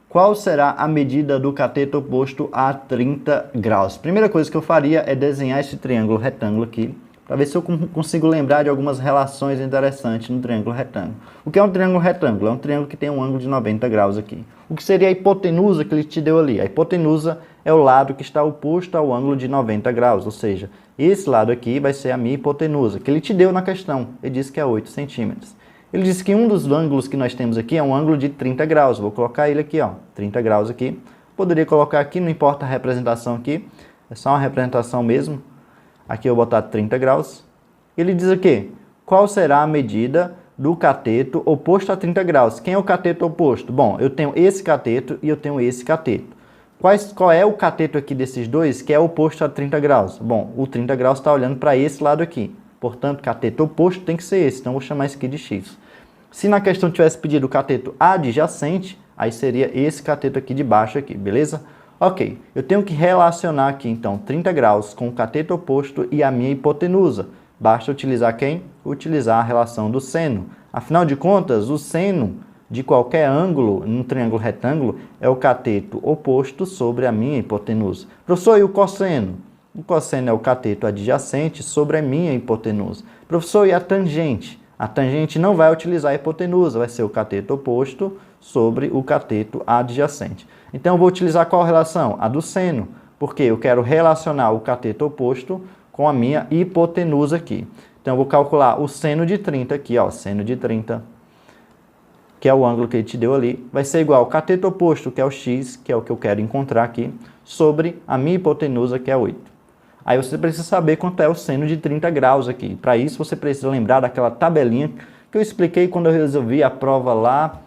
Speaker 1: qual será a medida do cateto oposto a 30 graus? Primeira coisa que eu faria é desenhar esse triângulo retângulo aqui, para ver se eu consigo lembrar de algumas relações interessantes no triângulo retângulo. O que é um triângulo retângulo? É um triângulo que tem um ângulo de 90 graus aqui. O que seria a hipotenusa que ele te deu ali? A hipotenusa é o lado que está oposto ao ângulo de 90 graus, ou seja, esse lado aqui vai ser a minha hipotenusa, que ele te deu na questão. Ele disse que é 8 centímetros. Ele disse que um dos ângulos que nós temos aqui é um ângulo de 30 graus. Vou colocar ele aqui, ó, 30 graus aqui. Poderia colocar aqui, não importa a representação aqui, é só uma representação mesmo. Aqui eu vou botar 30 graus. Ele diz aqui, qual será a medida do cateto oposto a 30 graus? Quem é o cateto oposto? Bom, eu tenho esse cateto e eu tenho esse cateto. Qual é o cateto aqui desses dois que é oposto a 30 graus? Bom, o 30 graus está olhando para esse lado aqui. Portanto, cateto oposto tem que ser esse. Então, eu vou chamar isso aqui de x. Se na questão tivesse pedido o cateto adjacente, aí seria esse cateto aqui de baixo aqui, beleza? Ok, eu tenho que relacionar aqui, então, 30 graus com o cateto oposto e a minha hipotenusa. Basta utilizar quem? Utilizar a relação do seno. Afinal de contas, o seno de qualquer ângulo, num triângulo retângulo, é o cateto oposto sobre a minha hipotenusa. Professor, e o cosseno? O cosseno é o cateto adjacente sobre a minha hipotenusa. Professor, e a tangente? A tangente não vai utilizar a hipotenusa, vai ser o cateto oposto sobre o cateto adjacente. Então, eu vou utilizar qual relação? A do seno, porque eu quero relacionar o cateto oposto com a minha hipotenusa aqui. Então, eu vou calcular o seno de 30 aqui, ó, seno de 30, que é o ângulo que ele te deu ali, vai ser igual ao cateto oposto, que é o x, que é o que eu quero encontrar aqui, sobre a minha hipotenusa, que é 8. Aí você precisa saber quanto é o seno de 30 graus aqui. Para isso, você precisa lembrar daquela tabelinha que eu expliquei quando eu resolvi a prova lá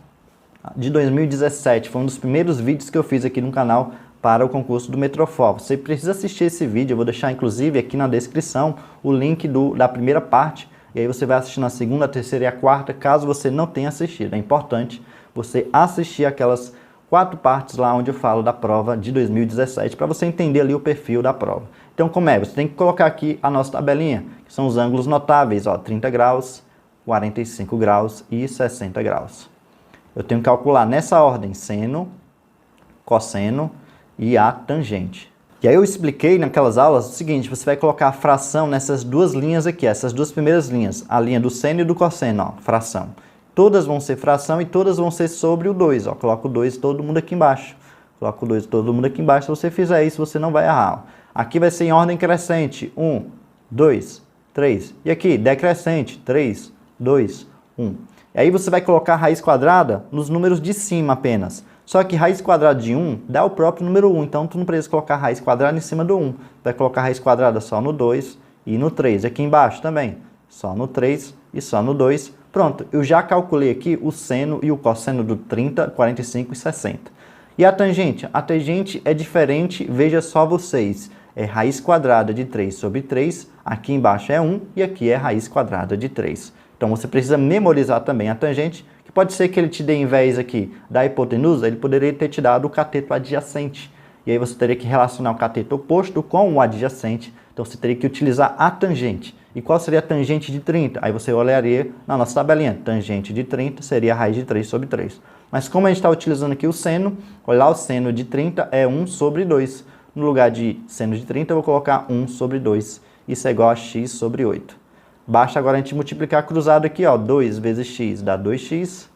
Speaker 1: de 2017. Foi um dos primeiros vídeos que eu fiz aqui no canal para o concurso do Metrofó. Você precisa assistir esse vídeo, eu vou deixar inclusive aqui na descrição o link da primeira parte, e aí você vai assistir na segunda, a terceira e a quarta, caso você não tenha assistido. É importante você assistir aquelas 4 partes lá onde eu falo da prova de 2017, para você entender ali o perfil da prova. Então, como é? Você tem que colocar aqui a nossa tabelinha, que são os ângulos notáveis, ó, 30 graus, 45 graus e 60 graus. Eu tenho que calcular nessa ordem seno, cosseno e a tangente. E aí eu expliquei naquelas aulas o seguinte, você vai colocar a fração nessas duas linhas aqui, essas duas primeiras linhas, a linha do seno e do cosseno, ó, fração. Todas vão ser fração e todas vão ser sobre o 2, ó. Coloca o 2 todo mundo aqui embaixo. Coloca o 2 todo mundo aqui embaixo. Se você fizer isso, você não vai errar, ó. Aqui vai ser em ordem crescente, 1, 2, 3. E aqui, decrescente, 3, 2, 1. E aí você vai colocar a raiz quadrada nos números de cima apenas. Só que raiz quadrada de 1 dá o próprio número 1, então tu não precisa colocar raiz quadrada em cima do 1. Vai colocar raiz quadrada só no 2 e no 3. Aqui embaixo também, só no 3 e só no 2. Pronto, eu já calculei aqui o seno e o cosseno do 30, 45 e 60. E a tangente? A tangente é diferente, veja só vocês. É raiz quadrada de 3 sobre 3, aqui embaixo é 1 e aqui é raiz quadrada de 3. Então você precisa memorizar também a tangente, que pode ser que ele te dê, em vez aqui da hipotenusa, ele poderia ter te dado o cateto adjacente. E aí você teria que relacionar o cateto oposto com o adjacente, então você teria que utilizar a tangente. E qual seria a tangente de 30? Aí você olharia na nossa tabelinha, tangente de 30 seria a raiz de 3 sobre 3. Mas como a gente está utilizando aqui o seno, olha lá, o seno de 30 é 1 sobre 2. No lugar de seno de 30, eu vou colocar 1 sobre 2. Isso é igual a x sobre 8. Basta agora a gente multiplicar cruzado aqui, ó, 2 vezes x dá 2x.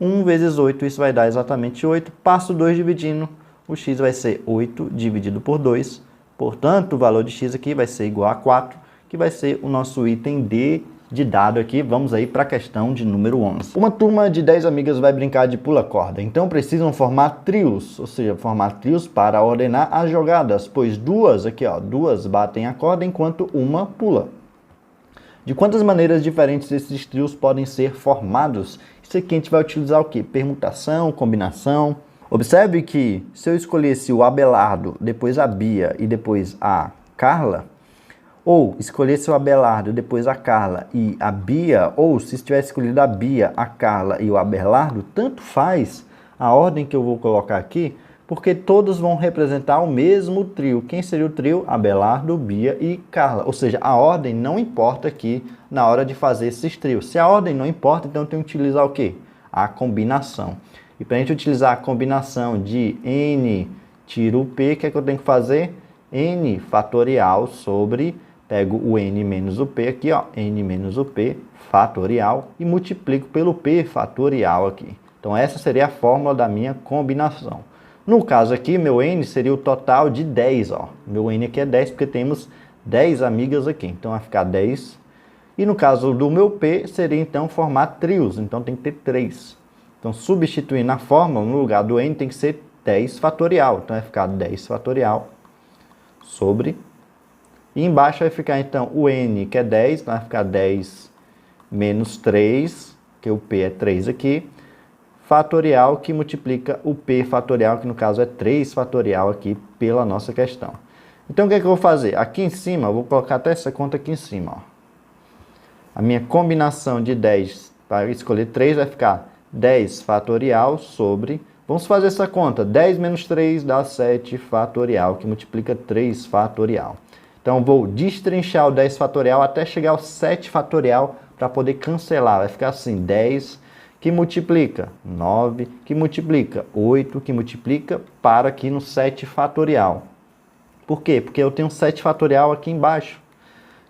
Speaker 1: 1 vezes 8, isso vai dar exatamente 8. Passo 2 dividindo, o x vai ser 8 dividido por 2. Portanto, o valor de x aqui vai ser igual a 4, que vai ser o nosso item D de dado aqui. Vamos aí para a questão de número 11. Uma turma de 10 amigas vai brincar de pula-corda, então precisam formar trios, ou seja, formar trios para ordenar as jogadas, pois duas batem a corda enquanto uma pula. De quantas maneiras diferentes esses trios podem ser formados? Isso aqui a gente vai utilizar o quê? Permutação, combinação. Observe que se eu escolhesse o Abelardo, depois a Bia e depois a Carla, ou escolhesse o Abelardo, depois a Carla e a Bia, ou se tivesse escolhido a Bia, a Carla e o Abelardo, tanto faz a ordem que eu vou colocar aqui, porque todos vão representar o mesmo trio. Quem seria o trio? Abelardo, Bia e Carla. Ou seja, a ordem não importa aqui na hora de fazer esses trios. Se a ordem não importa, então eu tenho que utilizar o quê? A combinação. E para a gente utilizar a combinação de n tiro o p, o que é que eu tenho que fazer? N fatorial sobre... Pego o n menos o p aqui, ó, n menos o p fatorial e multiplico pelo p fatorial aqui. Então essa seria a fórmula da minha combinação. No caso aqui, meu n seria o total de 10, ó. Meu n aqui é 10 porque temos 10 amigas aqui, então vai ficar 10. E no caso do meu p, seria então formar trios, então tem que ter 3. Então substituindo a fórmula, no lugar do n tem que ser 10 fatorial, então vai ficar 10 fatorial sobre... E embaixo vai ficar, então, o n, que é 10, então vai ficar 10 menos 3, que o p é 3 aqui, fatorial, que multiplica o p fatorial, que no caso é 3 fatorial aqui, pela nossa questão. Então, o que é que eu vou fazer? Aqui em cima, eu vou colocar até essa conta aqui em cima, ó. A minha combinação de 10, para escolher 3, vai ficar 10 fatorial sobre... Vamos fazer essa conta. 10 menos 3 dá 7 fatorial, que multiplica 3 fatorial. Então, vou destrinchar o 10 fatorial até chegar ao 7 fatorial para poder cancelar. Vai ficar assim, 10 que multiplica 9, que multiplica 8, que multiplica para aqui no 7 fatorial. Por quê? Porque eu tenho 7 fatorial aqui embaixo.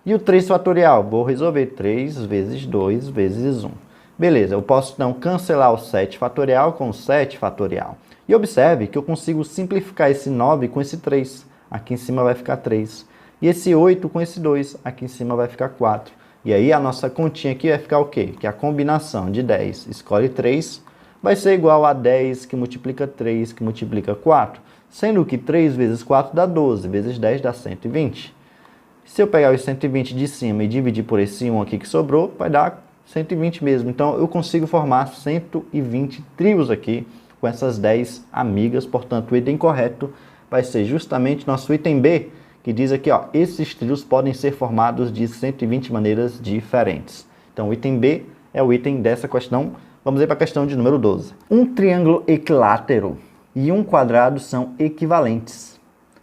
Speaker 1: E o 3 fatorial? Vou resolver 3 vezes 2 vezes 1. Beleza, eu posso então cancelar o 7 fatorial com o 7 fatorial. E observe que eu consigo simplificar esse 9 com esse 3. Aqui em cima vai ficar 3. E esse 8 com esse 2, aqui em cima vai ficar 4. E aí a nossa continha aqui vai ficar o quê? Que a combinação de 10 escolhe 3 vai ser igual a 10 que multiplica 3 que multiplica 4. Sendo que 3 vezes 4 dá 12, vezes 10 dá 120. Se eu pegar os 120 de cima e dividir por esse 1 aqui que sobrou, vai dar 120 mesmo. Então eu consigo formar 120 trios aqui com essas 10 amigas. Portanto, o item correto vai ser justamente nosso item B, que diz aqui, ó, esses trios podem ser formados de 120 maneiras diferentes. Então, o item B é o item dessa questão. Vamos aí para a questão de número 12. Um triângulo equilátero e um quadrado são equivalentes.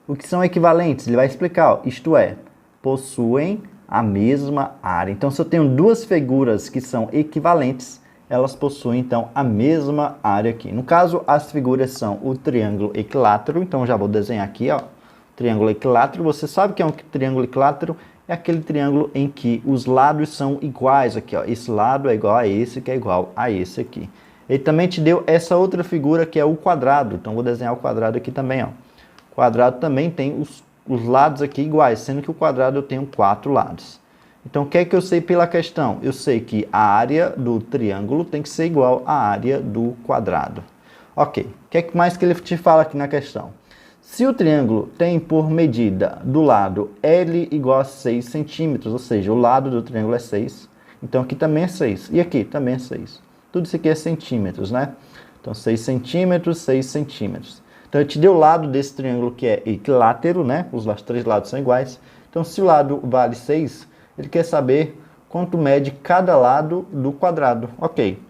Speaker 1: O que são equivalentes? Ele vai explicar, ó, isto é, possuem a mesma área. Então, se eu tenho duas figuras que são equivalentes, elas possuem, então, a mesma área aqui. No caso, as figuras são o triângulo equilátero. Então, já vou desenhar aqui, ó. Triângulo equilátero, você sabe que é um triângulo equilátero? É aquele triângulo em que os lados são iguais aqui, ó. Esse lado é igual a esse, que é igual a esse aqui. Ele também te deu essa outra figura que é o quadrado. Então, vou desenhar o quadrado aqui também, ó. O quadrado também tem os lados aqui iguais, sendo que o quadrado eu tenho 4 lados. Então, o que é que eu sei pela questão? Eu sei que a área do triângulo tem que ser igual à área do quadrado. Ok. O que é mais que ele te fala aqui na questão? Se o triângulo tem por medida do lado L igual a 6 centímetros, ou seja, o lado do triângulo é 6, então aqui também é 6, e aqui também é 6. Tudo isso aqui é centímetros, né? Então 6 centímetros, 6 centímetros. Então eu te dei o lado desse triângulo que é equilátero, né? Os três lados são iguais. Então se o lado vale 6, ele quer saber quanto mede cada lado do quadrado. Ok.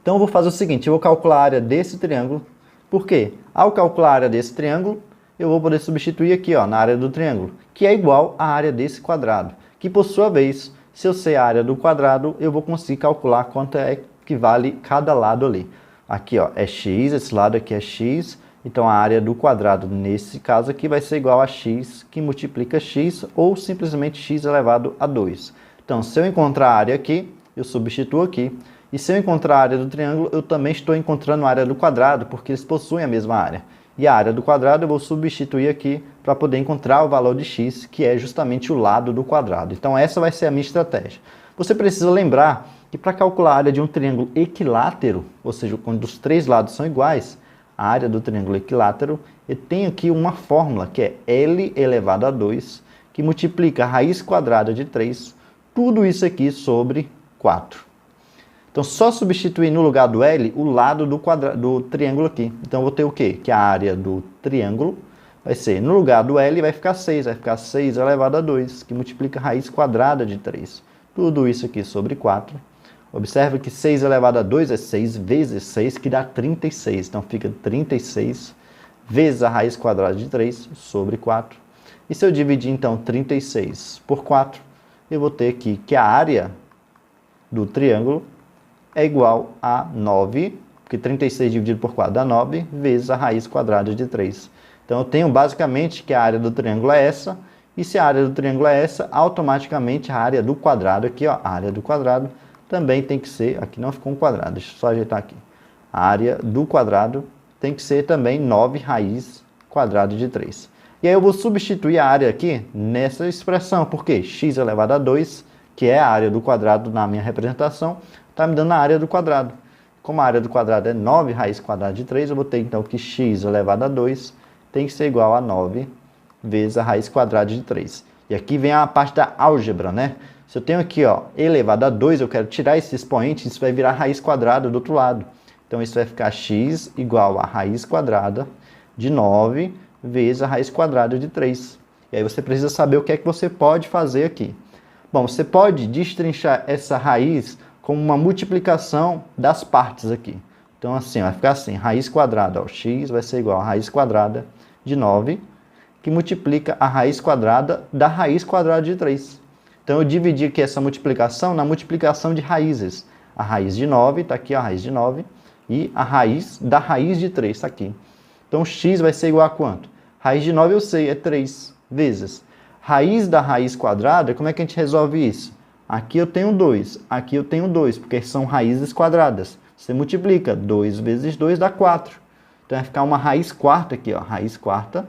Speaker 1: Então eu vou fazer o seguinte, eu vou calcular a área desse triângulo. Por quê? Ao calcular a área desse triângulo, eu vou poder substituir aqui, ó, na área do triângulo, que é igual à área desse quadrado. Que por sua vez, se eu sei a área do quadrado, eu vou conseguir calcular quanto é que vale cada lado ali. Aqui, ó, é x, esse lado aqui é x, então a área do quadrado nesse caso aqui vai ser igual a x, que multiplica x, ou simplesmente x elevado a 2. Então, se eu encontrar a área aqui, eu substituo aqui. E se eu encontrar a área do triângulo, eu também estou encontrando a área do quadrado, porque eles possuem a mesma área. E a área do quadrado eu vou substituir aqui para poder encontrar o valor de x, que é justamente o lado do quadrado. Então essa vai ser a minha estratégia. Você precisa lembrar que para calcular a área de um triângulo equilátero, ou seja, quando os três lados são iguais, a área do triângulo equilátero, eu tenho aqui uma fórmula que é L elevado a 2, que multiplica a raiz quadrada de 3, tudo isso aqui sobre 4. Então, só substituir no lugar do L o lado do triângulo aqui. Então, eu vou ter o quê? Que a área do triângulo vai ser, no lugar do L, vai ficar 6 elevado a 2, que multiplica a raiz quadrada de 3. Tudo isso aqui sobre 4. Observe que 6 elevado a 2 é 6 vezes 6, que dá 36. Então, fica 36 vezes a raiz quadrada de 3 sobre 4. E se eu dividir, então, 36 por 4, eu vou ter aqui que a área do triângulo é igual a 9, porque 36 dividido por 4 dá 9, vezes a raiz quadrada de 3. Então, eu tenho basicamente que a área do triângulo é essa, e se a área do triângulo é essa, automaticamente a área do quadrado aqui, ó, a área do quadrado também tem que ser, aqui não ficou um quadrado, deixa eu só ajeitar aqui. A área do quadrado tem que ser também 9 raiz quadrada de 3. E aí eu vou substituir a área aqui nessa expressão, porque x elevado a 2, que é a área do quadrado na minha representação, está me dando a área do quadrado. Como a área do quadrado é 9 raiz quadrada de 3, eu vou ter então que x elevado a 2 tem que ser igual a 9 vezes a raiz quadrada de 3. E aqui vem a parte da álgebra, né? Se eu tenho aqui, ó, elevado a 2, eu quero tirar esse expoente, isso vai virar raiz quadrada do outro lado. Então, isso vai ficar x igual a raiz quadrada de 9 vezes a raiz quadrada de 3. E aí você precisa saber o que é que você pode fazer aqui. Bom, você pode destrinchar essa raiz como uma multiplicação das partes aqui. Então, assim, vai ficar assim, raiz quadrada, ó, x vai ser igual a raiz quadrada de 9, que multiplica a raiz quadrada da raiz quadrada de 3. Então, eu dividi aqui essa multiplicação na multiplicação de raízes. A raiz de 9, está aqui, ó, a raiz de 9, e a raiz da raiz de 3, está aqui. Então, x vai ser igual a quanto? Raiz de 9 eu sei, é 3 vezes. Raiz da raiz quadrada, como é que a gente resolve isso? Aqui eu tenho 2, aqui eu tenho 2, porque são raízes quadradas. Você multiplica, 2 vezes 2 dá 4. Então vai ficar uma raiz quarta aqui, ó, raiz quarta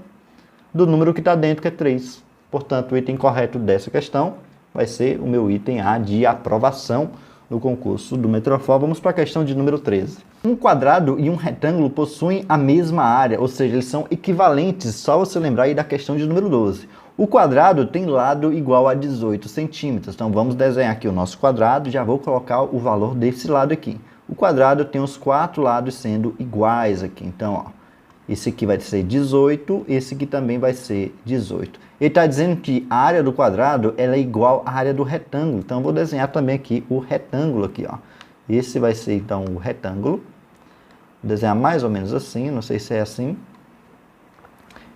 Speaker 1: do número que está dentro, que é 3. Portanto, o item correto dessa questão vai ser o meu item A de aprovação no concurso do Metrofó. Vamos para a questão de número 13. Um quadrado e um retângulo possuem a mesma área, ou seja, eles são equivalentes, só você lembrar aí da questão de número 12. O quadrado tem lado igual a 18 centímetros. Então, vamos desenhar aqui o nosso quadrado. Já vou colocar o valor desse lado aqui. O quadrado tem os 4 lados sendo iguais aqui. Então, ó, esse aqui vai ser 18, esse aqui também vai ser 18. Ele está dizendo que a área do quadrado ela é igual à área do retângulo. Então, eu vou desenhar também aqui o retângulo aqui, ó. Esse vai ser, então, o retângulo. Vou desenhar mais ou menos assim, não sei se é assim.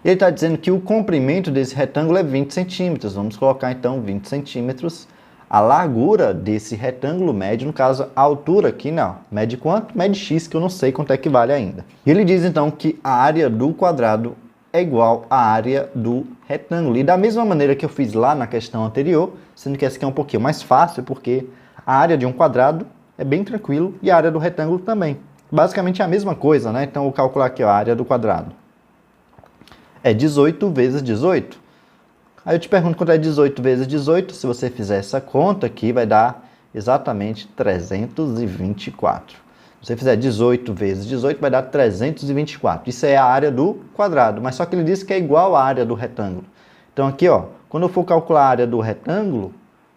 Speaker 1: Ele está dizendo que o comprimento desse retângulo é 20 centímetros. Vamos colocar, então, 20 centímetros. A largura desse retângulo mede, no caso, a altura aqui, não. Mede quanto? Mede x, que eu não sei quanto é que vale ainda. E ele diz, então, que a área do quadrado é igual à área do retângulo. E da mesma maneira que eu fiz lá na questão anterior, sendo que essa aqui é um pouquinho mais fácil, porque a área de um quadrado é bem tranquilo e a área do retângulo também. Basicamente é a mesma coisa, né? Então, eu vou calcular aqui, ó, a área do quadrado. É 18 vezes 18. Aí eu te pergunto quanto é 18 vezes 18. Se você fizer essa conta aqui, vai dar exatamente 324. Se você fizer 18 vezes 18, vai dar 324. Isso é a área do quadrado, mas só que ele disse que é igual à área do retângulo. Então aqui, ó, quando eu for calcular a área do retângulo,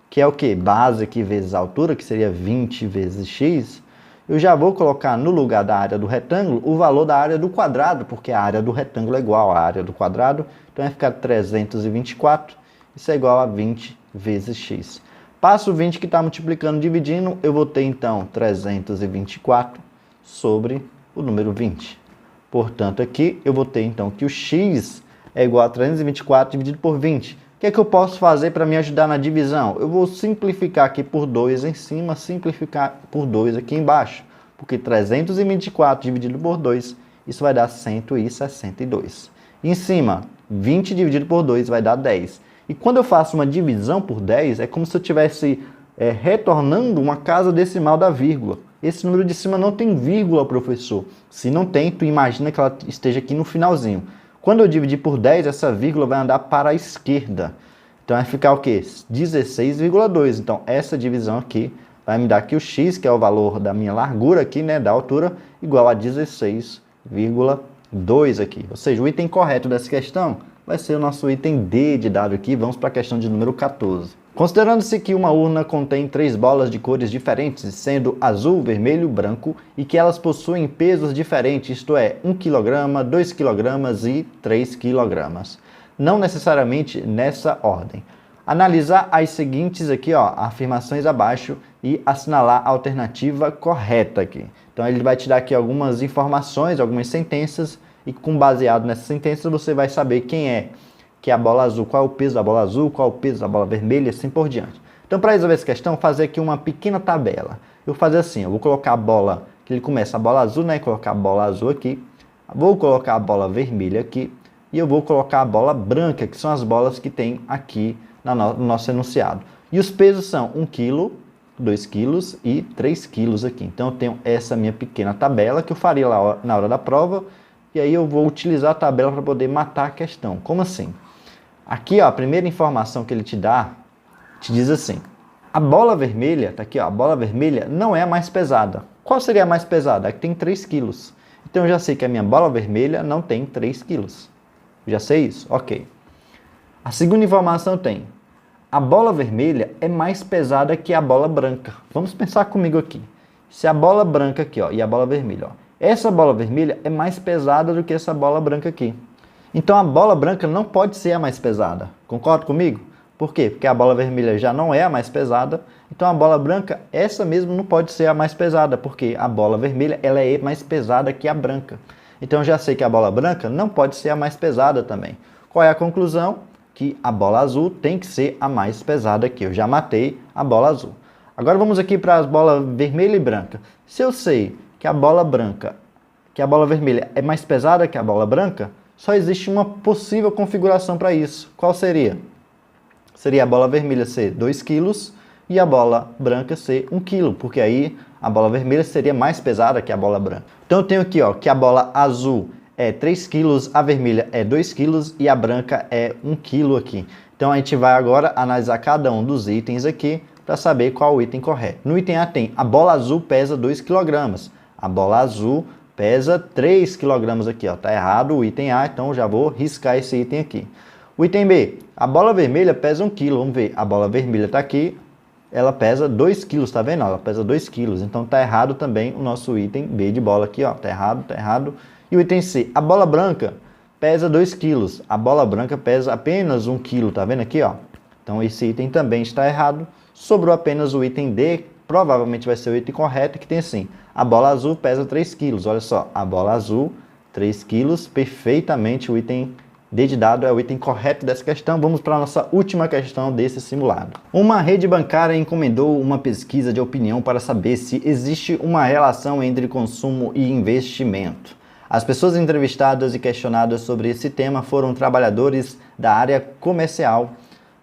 Speaker 1: que é o quê? Base aqui vezes altura, que seria 20 vezes x, eu já vou colocar no lugar da área do retângulo o valor da área do quadrado, porque a área do retângulo é igual à área do quadrado, então vai ficar 324, isso é igual a 20 vezes x. Passo 20 que está multiplicando, dividindo, eu vou ter então 324 sobre o número 20. Portanto, aqui eu vou ter então que o x é igual a 324 dividido por 20. O que é que eu posso fazer para me ajudar na divisão? Eu vou simplificar aqui por 2 em cima, simplificar por 2 aqui embaixo. Porque 324 dividido por 2, isso vai dar 162. Em cima, 20 dividido por 2 vai dar 10. E quando eu faço uma divisão por 10, é como se eu estivesse retornando uma casa decimal da vírgula. Esse número de cima não tem vírgula, professor. Se não tem, tu imagina que ela esteja aqui no finalzinho. Quando eu dividir por 10, essa vírgula vai andar para a esquerda. Então vai ficar o quê? 16,2. Então essa divisão aqui vai me dar que o x, que é o valor da minha largura aqui, né, da altura, igual a 16,2 aqui. Ou seja, o item correto dessa questão vai ser o nosso item D de dado aqui. Vamos para a questão de número 14. Considerando-se que uma urna contém 3 bolas de cores diferentes, sendo azul, vermelho, branco, e que elas possuem pesos diferentes, isto é, 1 kg, 2 kg e 3 kg. Não necessariamente nessa ordem. Analisar as seguintes aqui, ó, afirmações abaixo e assinalar a alternativa correta aqui. Então ele vai te dar aqui algumas informações, algumas sentenças, e baseado nessas sentenças você vai saber quem é que é a bola azul, qual é o peso da bola azul, qual é o peso da bola vermelha e assim por diante. Então, para resolver essa questão, vou fazer aqui uma pequena tabela. Eu vou fazer assim, eu vou colocar a bola, que ele começa a bola azul, né? Colocar a bola azul aqui, vou colocar a bola vermelha aqui e eu vou colocar a bola branca, que são as bolas que tem aqui no nosso enunciado. E os pesos são 1 kg, 2 kg e 3 kg aqui. Então, eu tenho essa minha pequena tabela que eu faria lá na hora da prova. E aí eu vou utilizar a tabela para poder matar a questão. Como assim? Aqui, ó, a primeira informação que ele te dá, te diz assim, a bola vermelha, tá aqui, ó, a bola vermelha não é a mais pesada. Qual seria a mais pesada? A que tem 3 kg. Então eu já sei que a minha bola vermelha não tem 3 kg. Já sei isso? Ok. A segunda informação tem, a bola vermelha é mais pesada que a bola branca. Vamos pensar comigo aqui. Se a bola branca aqui, ó, e a bola vermelha, ó, essa bola vermelha é mais pesada do que essa bola branca aqui. Então a bola branca não pode ser a mais pesada. Concorda comigo? Por quê? Porque a bola vermelha já não é a mais pesada. Então a bola branca, essa mesmo não pode ser a mais pesada. Porque a bola vermelha ela é mais pesada que a branca. Então eu já sei que a bola branca não pode ser a mais pesada também. Qual é a conclusão? Que a bola azul tem que ser a mais pesada aqui. Eu já matei a bola azul. Agora vamos aqui para as bolas vermelha e branca. Se eu sei que a bola branca, que a bola vermelha é mais pesada que a bola branca, só existe uma possível configuração para isso. Qual seria? Seria a bola vermelha ser 2 kg e a bola branca ser 1 kg, porque aí a bola vermelha seria mais pesada que a bola branca. Então eu tenho aqui, ó, que a bola azul é 3 kg, a vermelha é 2 kg e a branca é 1 kg aqui. Então a gente vai agora analisar cada um dos itens aqui para saber qual o item correto. No item A tem a bola azul pesa 2 kg. A bola azul pesa 3 kg aqui, ó. Tá errado o item A, então já vou riscar esse item aqui. O item B, a bola vermelha pesa 1 kg. Vamos ver, a bola vermelha tá aqui, ela pesa 2 kg, tá vendo? Ela pesa 2 kg. Então tá errado também o nosso item B de bola aqui, ó. Tá errado, tá errado. E o item C, a bola branca pesa 2 kg. A bola branca pesa apenas 1 kg, tá vendo aqui, ó? Então esse item também está errado. Sobrou apenas o item D, provavelmente vai ser o item correto, que tem assim, a bola azul pesa 3 kg. Olha só, a bola azul, 3 kg, perfeitamente o item D de dado é o item correto dessa questão. Vamos para a nossa última questão desse simulado. Uma rede bancária encomendou uma pesquisa de opinião para saber se existe uma relação entre consumo e investimento. As pessoas entrevistadas e questionadas sobre esse tema foram trabalhadores da área comercial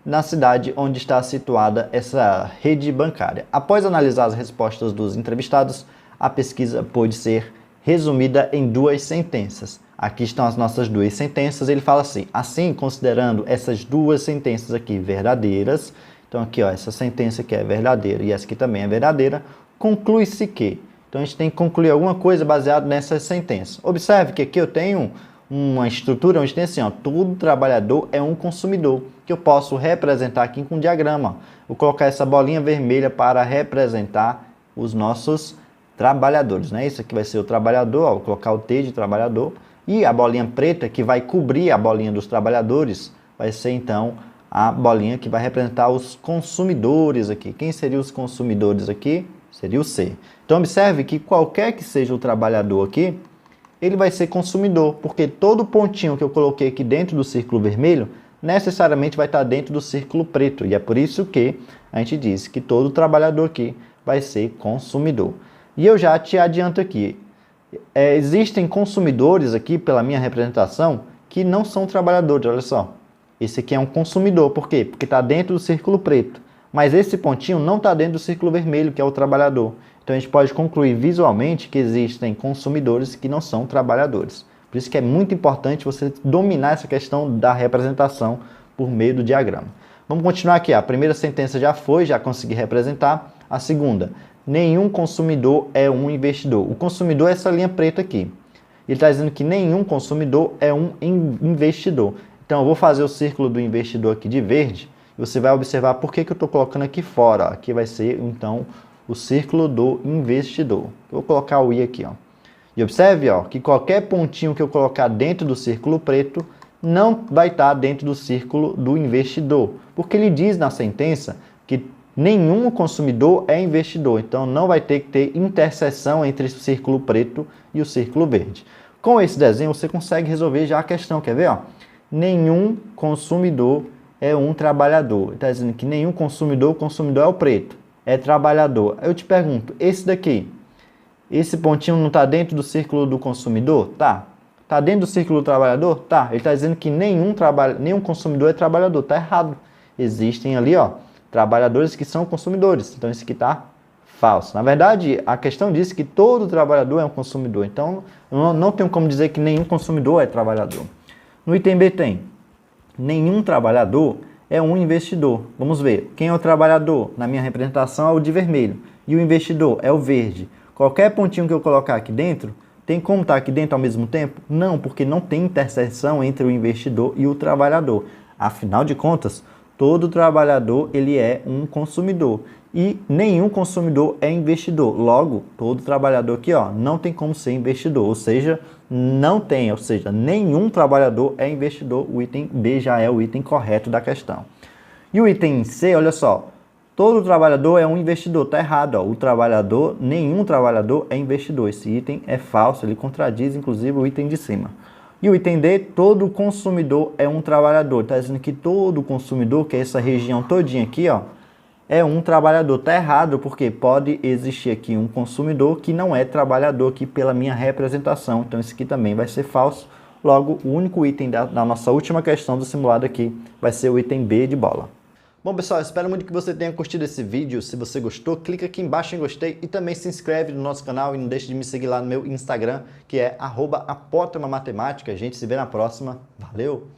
Speaker 1: na cidade onde está situada essa rede bancária. Após analisar as respostas dos entrevistados, a pesquisa pôde ser resumida em 2 sentenças. Aqui estão as nossas 2 sentenças. Ele fala assim, considerando essas 2 sentenças aqui verdadeiras, então aqui, ó, essa sentença aqui é verdadeira e essa aqui também é verdadeira, conclui-se que, Então a gente tem que concluir alguma coisa baseado nessa sentença. Observe que aqui eu tenho uma estrutura onde tem assim, ó, todo trabalhador é um consumidor, que eu posso representar aqui com um diagrama. Vou colocar essa bolinha vermelha para representar os nossos trabalhadores, né? Isso aqui vai ser o trabalhador, ó, vou colocar o T de trabalhador, e a bolinha preta que vai cobrir a bolinha dos trabalhadores vai ser então a bolinha que vai representar os consumidores aqui. Quem seriam os consumidores aqui? Seria o C. Então observe que qualquer que seja o trabalhador aqui, ele vai ser consumidor, porque todo pontinho que eu coloquei aqui dentro do círculo vermelho, necessariamente vai estar dentro do círculo preto. E é por isso que a gente diz que todo trabalhador aqui vai ser consumidor. E eu já te adianto aqui, existem consumidores aqui, pela minha representação, que não são trabalhadores, olha só. Esse aqui é um consumidor, por quê? Porque está dentro do círculo preto. Mas esse pontinho não está dentro do círculo vermelho, que é o trabalhador. Então a gente pode concluir visualmente que existem consumidores que não são trabalhadores. Por isso que é muito importante você dominar essa questão da representação por meio do diagrama. Vamos continuar aqui. A primeira sentença já foi, já consegui representar. A segunda, nenhum consumidor é um investidor. O consumidor é essa linha preta aqui. Ele está dizendo que nenhum consumidor é um investidor. Então eu vou fazer o círculo do investidor aqui de verde. E você vai observar por que eu estou colocando aqui fora. Ó. Aqui vai ser, então, o círculo do investidor. Eu vou colocar o I aqui. Ó. E observe ó, que qualquer pontinho que eu colocar dentro do círculo preto não vai estar dentro do círculo do investidor. Porque ele diz na sentença que nenhum consumidor é investidor. Então não vai ter que ter interseção entre o círculo preto e o círculo verde. Com esse desenho você consegue resolver já a questão. Quer ver? Ó? Nenhum consumidor é um trabalhador. Está dizendo que nenhum consumidor, o consumidor é o preto, é trabalhador. Eu te pergunto, esse daqui, esse pontinho não está dentro do círculo do consumidor? Tá. Está dentro do círculo do trabalhador? Tá. Ele está dizendo que nenhum consumidor é trabalhador. Está errado. Existem ali, ó, trabalhadores que são consumidores. Então, esse aqui está falso. Na verdade, a questão diz que todo trabalhador é um consumidor. Então, eu não tenho como dizer que nenhum consumidor é trabalhador. No item B tem, nenhum trabalhador é um investidor. Vamos ver, quem é o trabalhador? Na minha representação é o de vermelho. E o investidor é o verde. Qualquer pontinho que eu colocar aqui dentro, tem como estar aqui dentro ao mesmo tempo? Não, porque não tem interseção entre o investidor e o trabalhador. Afinal de contas, todo trabalhador ele é um consumidor. E nenhum consumidor é investidor. Logo, todo trabalhador aqui ó, não tem como ser investidor. Ou seja, nenhum trabalhador é investidor. O item B já é o item correto da questão. E o item C, olha só. Todo trabalhador é um investidor. Está errado. Ó. Nenhum trabalhador é investidor. Esse item é falso. Ele contradiz, inclusive, o item de cima. E o item D, todo consumidor é um trabalhador. Está dizendo que todo consumidor, que é essa região todinha aqui, ó, é um trabalhador. Está errado, porque pode existir aqui um consumidor que não é trabalhador aqui pela minha representação. Então, esse aqui também vai ser falso. Logo, o único item da nossa última questão do simulado aqui vai ser o item B de bola. Bom, pessoal, espero muito que você tenha curtido esse vídeo. Se você gostou, clica aqui embaixo em gostei e também se inscreve no nosso canal e não deixe de me seguir lá no meu Instagram, que é @apotematemática. A gente se vê na próxima. Valeu!